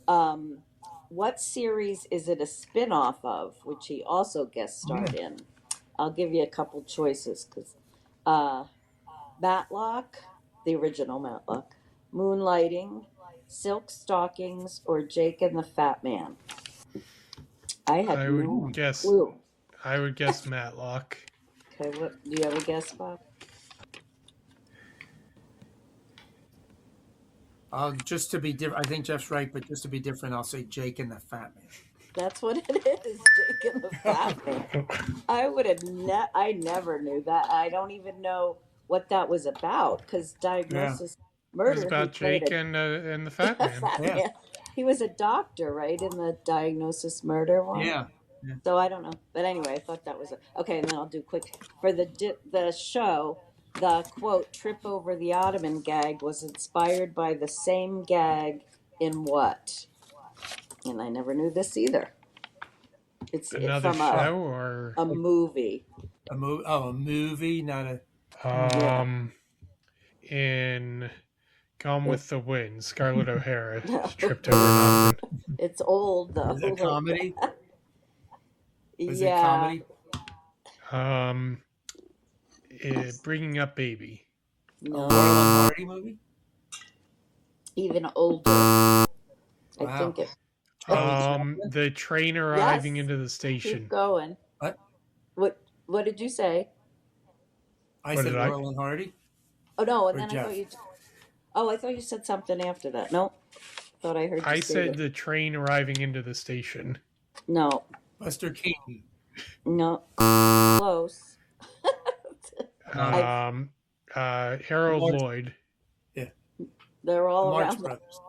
um, what series is it a spin-off of, which he also guest starred in? I'll give you a couple choices because Matlock, the original Matlock, Moonlighting, Silk Stockings, or Jake and the Fat Man. I had I no would guess. clue. I would guess Matlock. Okay, what do you have a guess, Bob? Just to be different, I think Jeff's right, but just to be different, I'll say Jake and the Fat Man. That's what it is, Jake and the Fat Man. I never knew that. I don't even know what that was about because Diagnosis It Murder. was about Jake and the Fat Man. Yeah. He was a doctor, right, in the Diagnosis Murder one? Yeah. So I don't know. But anyway, I thought that was okay, and then I'll do quick. For the show, the quote, trip over the ottoman gag was inspired by the same gag in what? And I never knew this either. It's Another from show or a movie. A movie, not in Gone with the Wind, Scarlett O'Hara tripped over an ottoman. It's old though. Is it a comedy? Is it Yeah. comedy? Bringing Up Baby. No, Laurel and Hardy movie? even older. I Wow. think it. The train arriving Yes. into the station. Keep going. What? What did you say? I What said did I- Laurel and Hardy. Oh no, and Or then Jeff. I thought you said something after that. No, thought I heard. You I say said that. the train arriving into the station. No, Buster Keaton. no, close. Harold Marx- Lloyd. They're all Marx around. Brothers.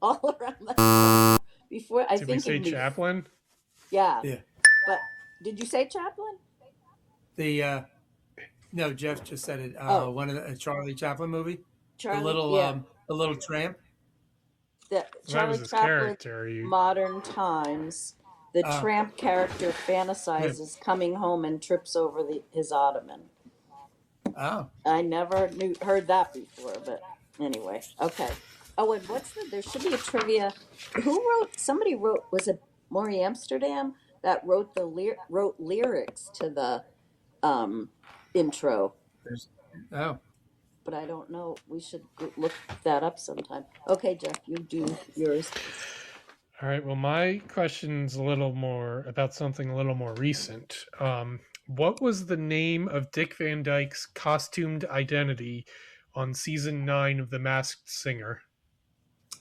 All around the. Before I Did we think. say Chaplin? Yeah. Yeah. But did you say Chaplin? The no, Jeff just said it. Oh. One of the Charlie Chaplin movie. Charlie. The little tramp. That Charlie was his Chaplin. character. Modern Times. The tramp character fantasizes coming home and trips over his ottoman. Oh, I never heard that before, but anyway, okay. Oh, and there should be a trivia. Somebody wrote, was it Maury Amsterdam that wrote wrote lyrics to the intro, oh. but I don't know. We should look that up sometime. Okay, Jeff, you do yours. All right. Well, my question's a little more about something a little more recent. What was the name of Dick Van Dyke's costumed identity on season 9 of The Masked Singer?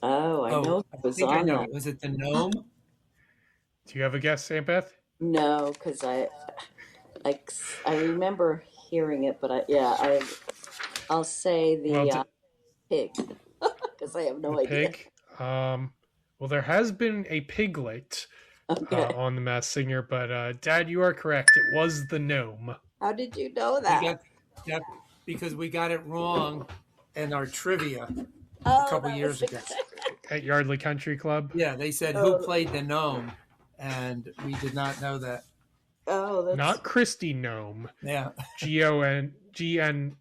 Oh, I know it was I on know. that. Was it the gnome? Do you have a guess, Aunt Beth? No, because I remember hearing it, but I'll say the pig because I have no idea. Pig. Well, there has been a piglet on The Masked Singer, but Dad, you are correct. It was the gnome. How did you know that? Because we got it wrong in our trivia Oh, a couple that years was ago. At Yardley Country Club. Yeah, they said who played the gnome, and we did not know that. Oh, that's Not Christy Gnome. Yeah. Gnome Gnome.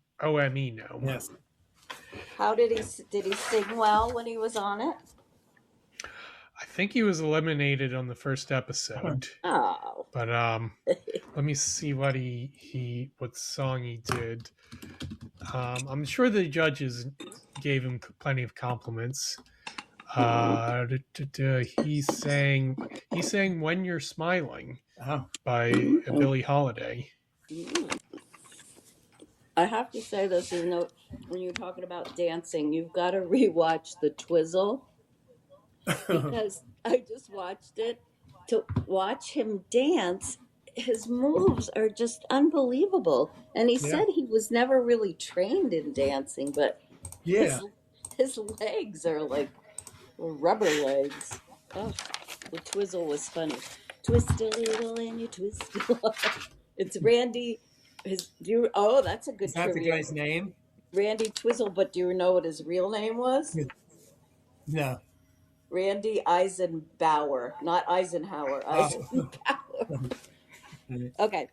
Yes. How did he sing well when he was on it? I think he was eliminated on the first episode. Oh, But let me see what what song he did. I'm sure the judges gave him plenty of compliments. He sang "When You're Smiling" by Billie Holiday. I have to say this. When you're talking about dancing, you've got to rewatch the Twizzle because I just watched it. To watch him dance, his moves are just unbelievable. And he said he was never really trained in dancing, but his legs are like rubber legs. Oh, the Twizzle was funny. Twist a little and you twist a lot. It's Randy. That's a good Is that the trivia. guy's name? Randy Twizzle, but do you know what his real name was? No. Randy Eisenbauer, not Eisenhower. Eisenbauer. Okay.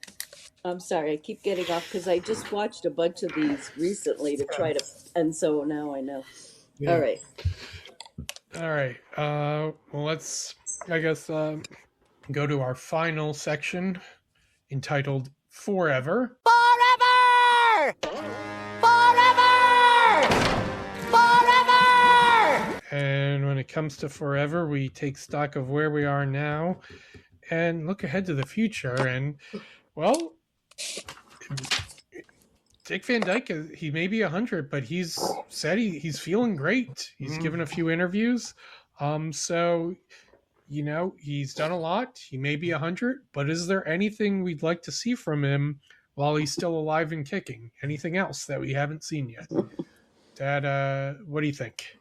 I'm sorry. I keep getting off because I just watched a bunch of these recently to try to, and so now I know. Yeah. All right. All right. Well, let's I guess go to our final section entitled Forever. Forever! Forever! Forever! And when it comes to forever, we take stock of where we are now and look ahead to the future. And, well, Dick Van Dyke, he may be 100, but he's said he's feeling great. He's given a few interviews. So, he's done a lot. He may be 100, but is there anything we'd like to see from him while he's still alive and kicking? Anything else that we haven't seen yet? Dad, what do you think?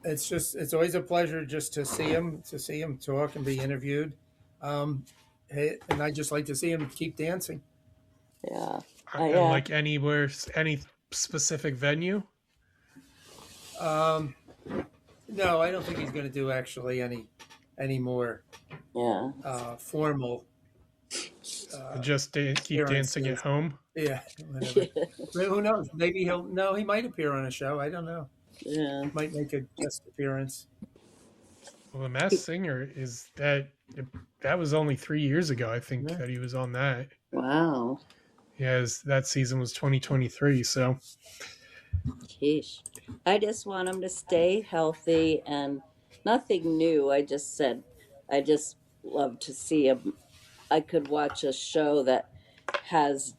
It's always a pleasure just to see him talk and be interviewed. And I just like to see him keep dancing. Yeah. And like anywhere, any specific venue? No, I don't think he's going to do actually any more formal. Just keep dancing at home? Yeah, whatever. Who knows? Maybe he might appear on a show. I don't know. Yeah. Might make a guest appearance. Well, The Masked Singer that was only 3 years ago, I think, that he was on that. Wow. Yeah, that season was 2023, so. Sheesh. I just want him to stay healthy and nothing new. I just love to see him. I could watch a show that has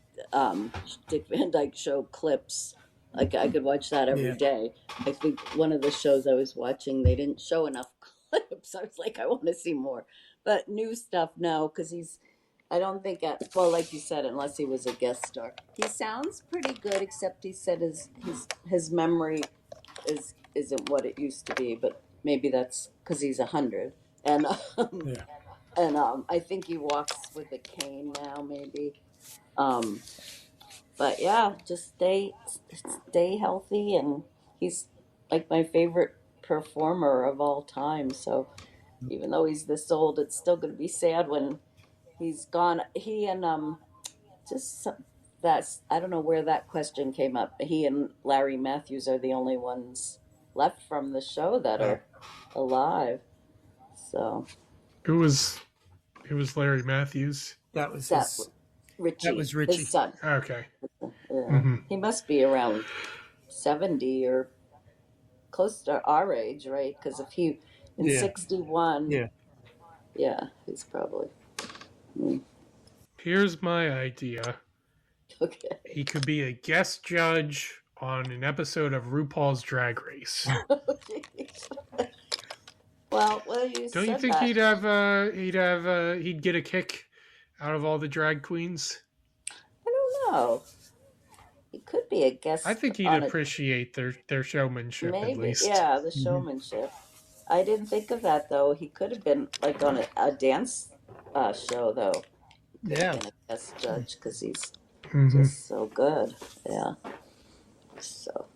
Dick Van Dyke Show clips. Like I could watch that every day. I think one of the shows I was watching, they didn't show enough clips. I was like, I want to see more. But new stuff, no, because I don't think, like you said, unless he was a guest star. He sounds pretty good, except he said his memory isn't what it used to be, but maybe that's because he's 100. And I think he walks with a cane now, maybe. But yeah, just stay healthy, and he's like my favorite performer of all time. So even though he's this old, it's still going to be sad when he's gone. He and I don't know where that question came up. He and Larry Matthews are the only ones left from the show that are alive. So Who was Larry Matthews? That was Richie. That was Richie. His son. Okay. Yeah. He must be around 70 or close to our age, right? Because if he in 61, he's probably. Here's my idea. Okay. He could be a guest judge on an episode of RuPaul's Drag Race. Well, Don't you think he'd get a kick out of all the drag queens? I don't know. He could be a guest. I think he'd appreciate their showmanship, maybe, at least. Yeah, the showmanship. I didn't think of that, though. He could have been like on a dance show, though. Yeah. Been a guest judge because he's just so good. Yeah. So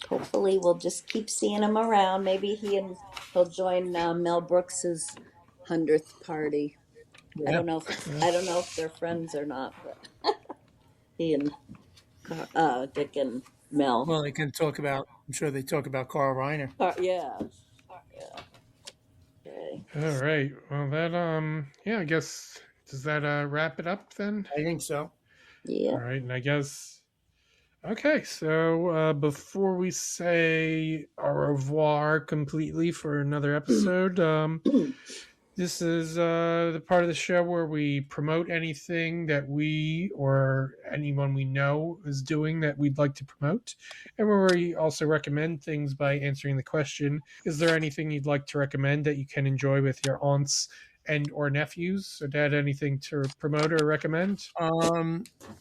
hopefully we'll just keep seeing him around. Maybe he'll join Mel Brooks's 100th party. Yeah. I don't know if they're friends or not, but he and Dick and Mel. Well, they can talk about. I'm sure they talk about Carl Reiner. Yeah. Okay. All right. Well, that I guess, does that wrap it up then? I think so. Yeah. All right, and I guess. Okay, so before we say au revoir completely for another episode, this is the part of the show where we promote anything that we or anyone we know is doing that we'd like to promote, and where we also recommend things by answering the question, is there anything you'd like to recommend that you can enjoy with your aunts and or nephews? So, Dad, anything to promote or recommend?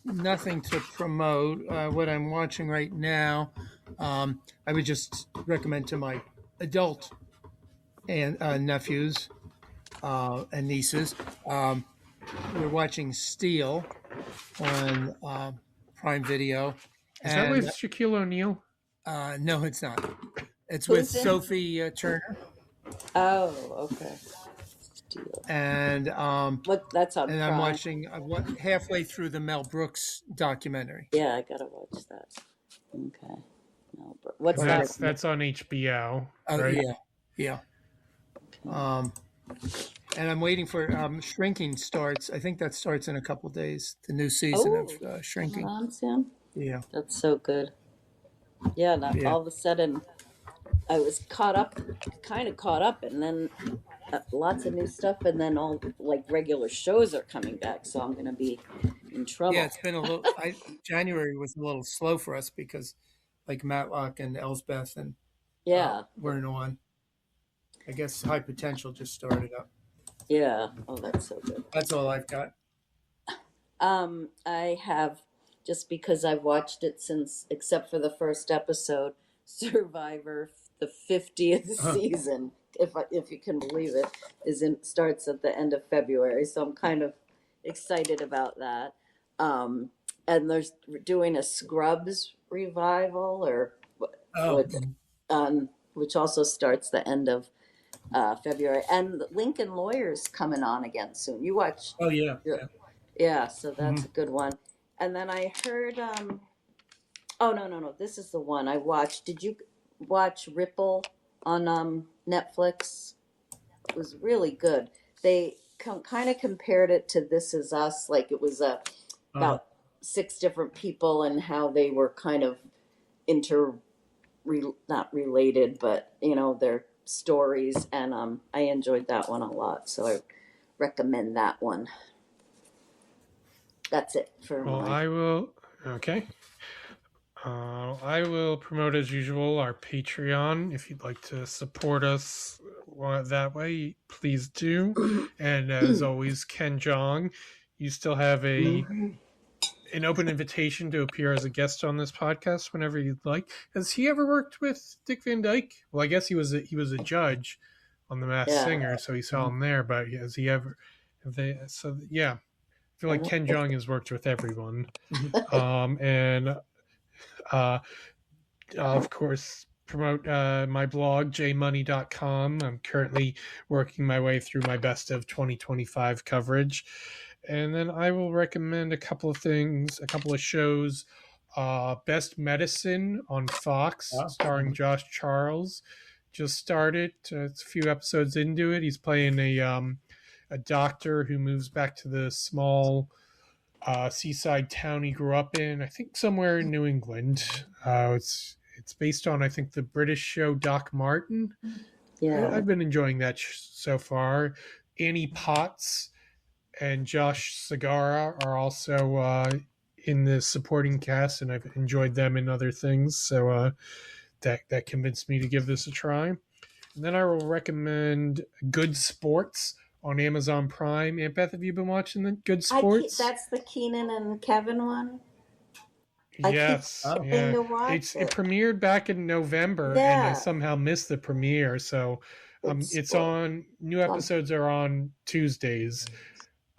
Nothing to promote. What I'm watching right now, I would just recommend to my adult and nephews and nieces. We're watching Steel on Prime Video. Is that with Shaquille O'Neal? No, it's not. It's with Sophie Turner. Oh, okay. And that's on. And Prime. I'm watching. I'm halfway through the Mel Brooks documentary. Yeah, I gotta watch that. Okay. Mel Brooks. What's that? That's on HBO. Oh, right? Yeah. And I'm waiting for Shrinking starts. I think that starts in a couple of days. The new season Oh, of coming Shrinking. on soon. Yeah, That's so good. Yeah, and yeah. all of a sudden I was kind of caught up, and then lots of new stuff, and then all like regular shows are coming back, so I'm gonna be in Yeah, trouble. it's been a little. January was a little slow for us because, like Matlock and Elsbeth and Yeah, weren't on. I guess High Potential just started up. yeah. Oh, that's so good. That's all I've got. I have just because I've watched it since, except for the first episode, Survivor, the 50th season, if you can believe it, starts at the end of February. So I'm kind of excited about that. And there's doing a Scrubs revival, or Oh, what, which also starts the end of February. And Lincoln Lawyer's coming on again soon. You watch? oh yeah. Yeah, so that's a good one. And then I heard, oh, no, this is the one I watched. Did you watch Ripple on Netflix? It was really good. They kind of compared it to This Is Us, like it was about 6 different people and how they were kind of not related, but, their stories. And I enjoyed that one a lot, so I recommend that one. That's it for Well, I will. Okay. I will promote as usual our Patreon. If you'd like to support us that way, please do. And as always, Ken Jong, you still have an open invitation to appear as a guest on this podcast whenever you'd like. Has he ever worked with Dick Van Dyke? Well, I guess he was a judge on The Masked Singer, so he saw him there. But has he ever? So yeah. I feel like Ken Jeong has worked with everyone. And of course, promote my blog, jmoney.com. I'm currently working my way through my best of 2025 coverage. And then I will recommend a couple of things, a couple of shows. Best Medicine on Fox, starring Josh Charles, just started. It's a few episodes into it. He's playing a doctor who moves back to the small seaside town he grew up in, I think somewhere in New England. It's based on, I think, the British show Doc Martin. Yeah. I've been enjoying that so far. Annie Potts and Josh Segarra are also in the supporting cast, and I've enjoyed them in other things. So that convinced me to give this a try. And then I will recommend Good Sports on Amazon Prime. Aunt Beth, have you been watching the Good Sports? That's the Keenan and Kevin one? Yes. I keep to watch it premiered back in November, and I somehow missed the premiere. So it's on. New episodes are on Tuesdays.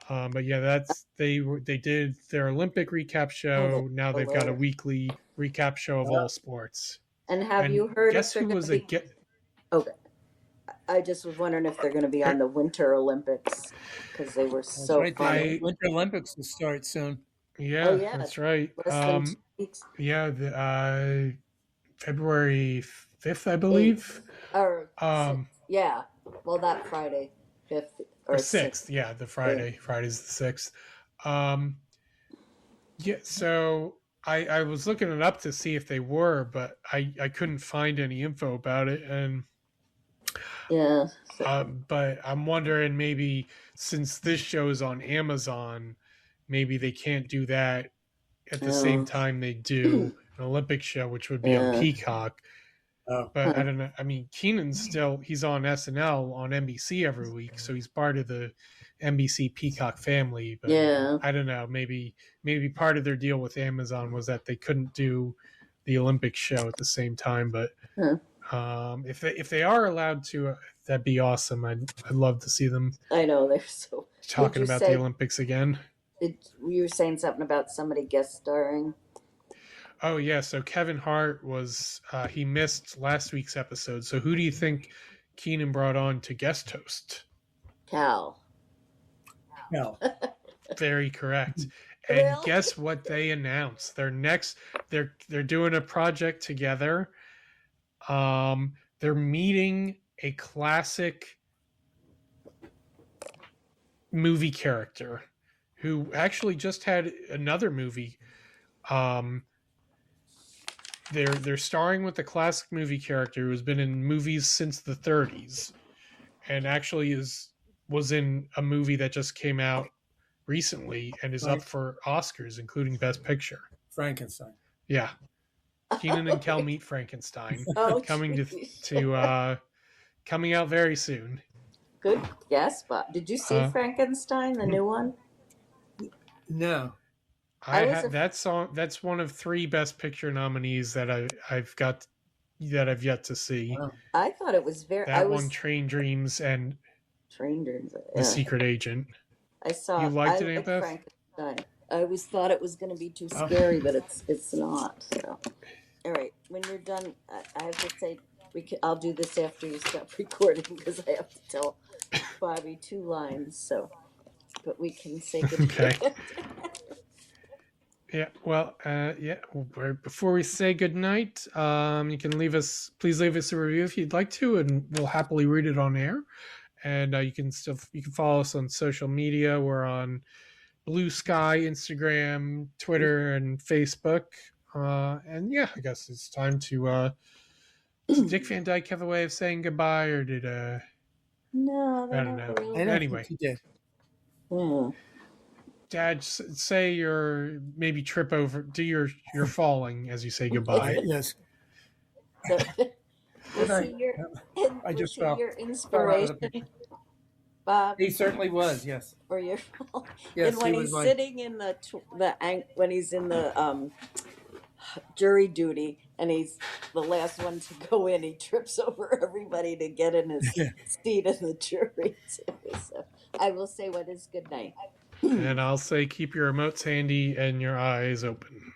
But yeah, they did their Olympic recap show. Now they've got a weekly recap show of all sports. And have you heard? Guess who was a Okay. I just was wondering if they're going to be on the Winter Olympics because they were so funny. Winter Olympics will start soon. Yeah, that's right. Less than 2 weeks. Yeah, February 5th, I believe. Or yeah, well, that Friday, 5th or 6th. Yeah, the Friday. Friday's the 6th. Yeah, so I was looking it up to see if they were, but I couldn't find any info about it, and yeah. But I'm wondering, maybe since this show is on Amazon, maybe they can't do that at the same time they do an Olympic show, which would be on Peacock. But I don't know. I mean, Keenan's he's on SNL on NBC every week, so he's part of the NBC Peacock family. But I don't know. Maybe part of their deal with Amazon was that they couldn't do the Olympic show at the same time. But if they are allowed to, that'd be awesome. I'd love to see them. I know, they're so talking about the Olympics again. You were saying something about somebody guest starring. Oh yeah, so Kevin Hart was he missed last week's episode. So who do you think Keenan brought on to guest host? Cal. No. Very correct. And guess what they announced? They're doing a project together. They're meeting a classic movie character who actually just had another movie. They're starring with a classic movie character who's been in movies since the 30s, and actually was in a movie that just came out recently and is up for Oscars, including Best Picture. Frankenstein. Yeah, Keenan and Kel Meet Frankenstein, Oh, coming geez. to coming out very soon. Good guess, Bob. Did you see Frankenstein, the new one? No. That song. That's one of 3 Best Picture nominees that I've yet to see. Wow. I thought it was very. That one, Train Dreams, and Trained in The Secret Agent. I saw. You liked it, I Aunt Beth? Frankenstein. I always thought it was going to be too scary, but it's not. So, all right. When you're done, I have to say I'll do this after you stop recording because I have to tell Bobby 2 lines. So, but we can say goodbye. Okay. Yeah. Well. Yeah. Before we say goodnight, you can please leave us a review if you'd like to, and we'll happily read it on air. And you can follow us on social media. We're on Blue Sky, Instagram, Twitter, and Facebook. And yeah, I guess it's time to. Does Dick Van Dyke have a way of saying goodbye, or did No, I don't know. really. Anyway, He did. Yeah. Dad, say your maybe trip over. Do your falling as you say goodbye. Yes. So, Good was he night. your, I just was he fell. your inspiration, Bob, He certainly was. Yes. or your? Yes. And when he was he's my- sitting in when he's in the jury duty and he's the last one to go in, he trips over everybody to get in his seat in the jury too. So I will say what is good night. And I'll say keep your remotes handy and your eyes open.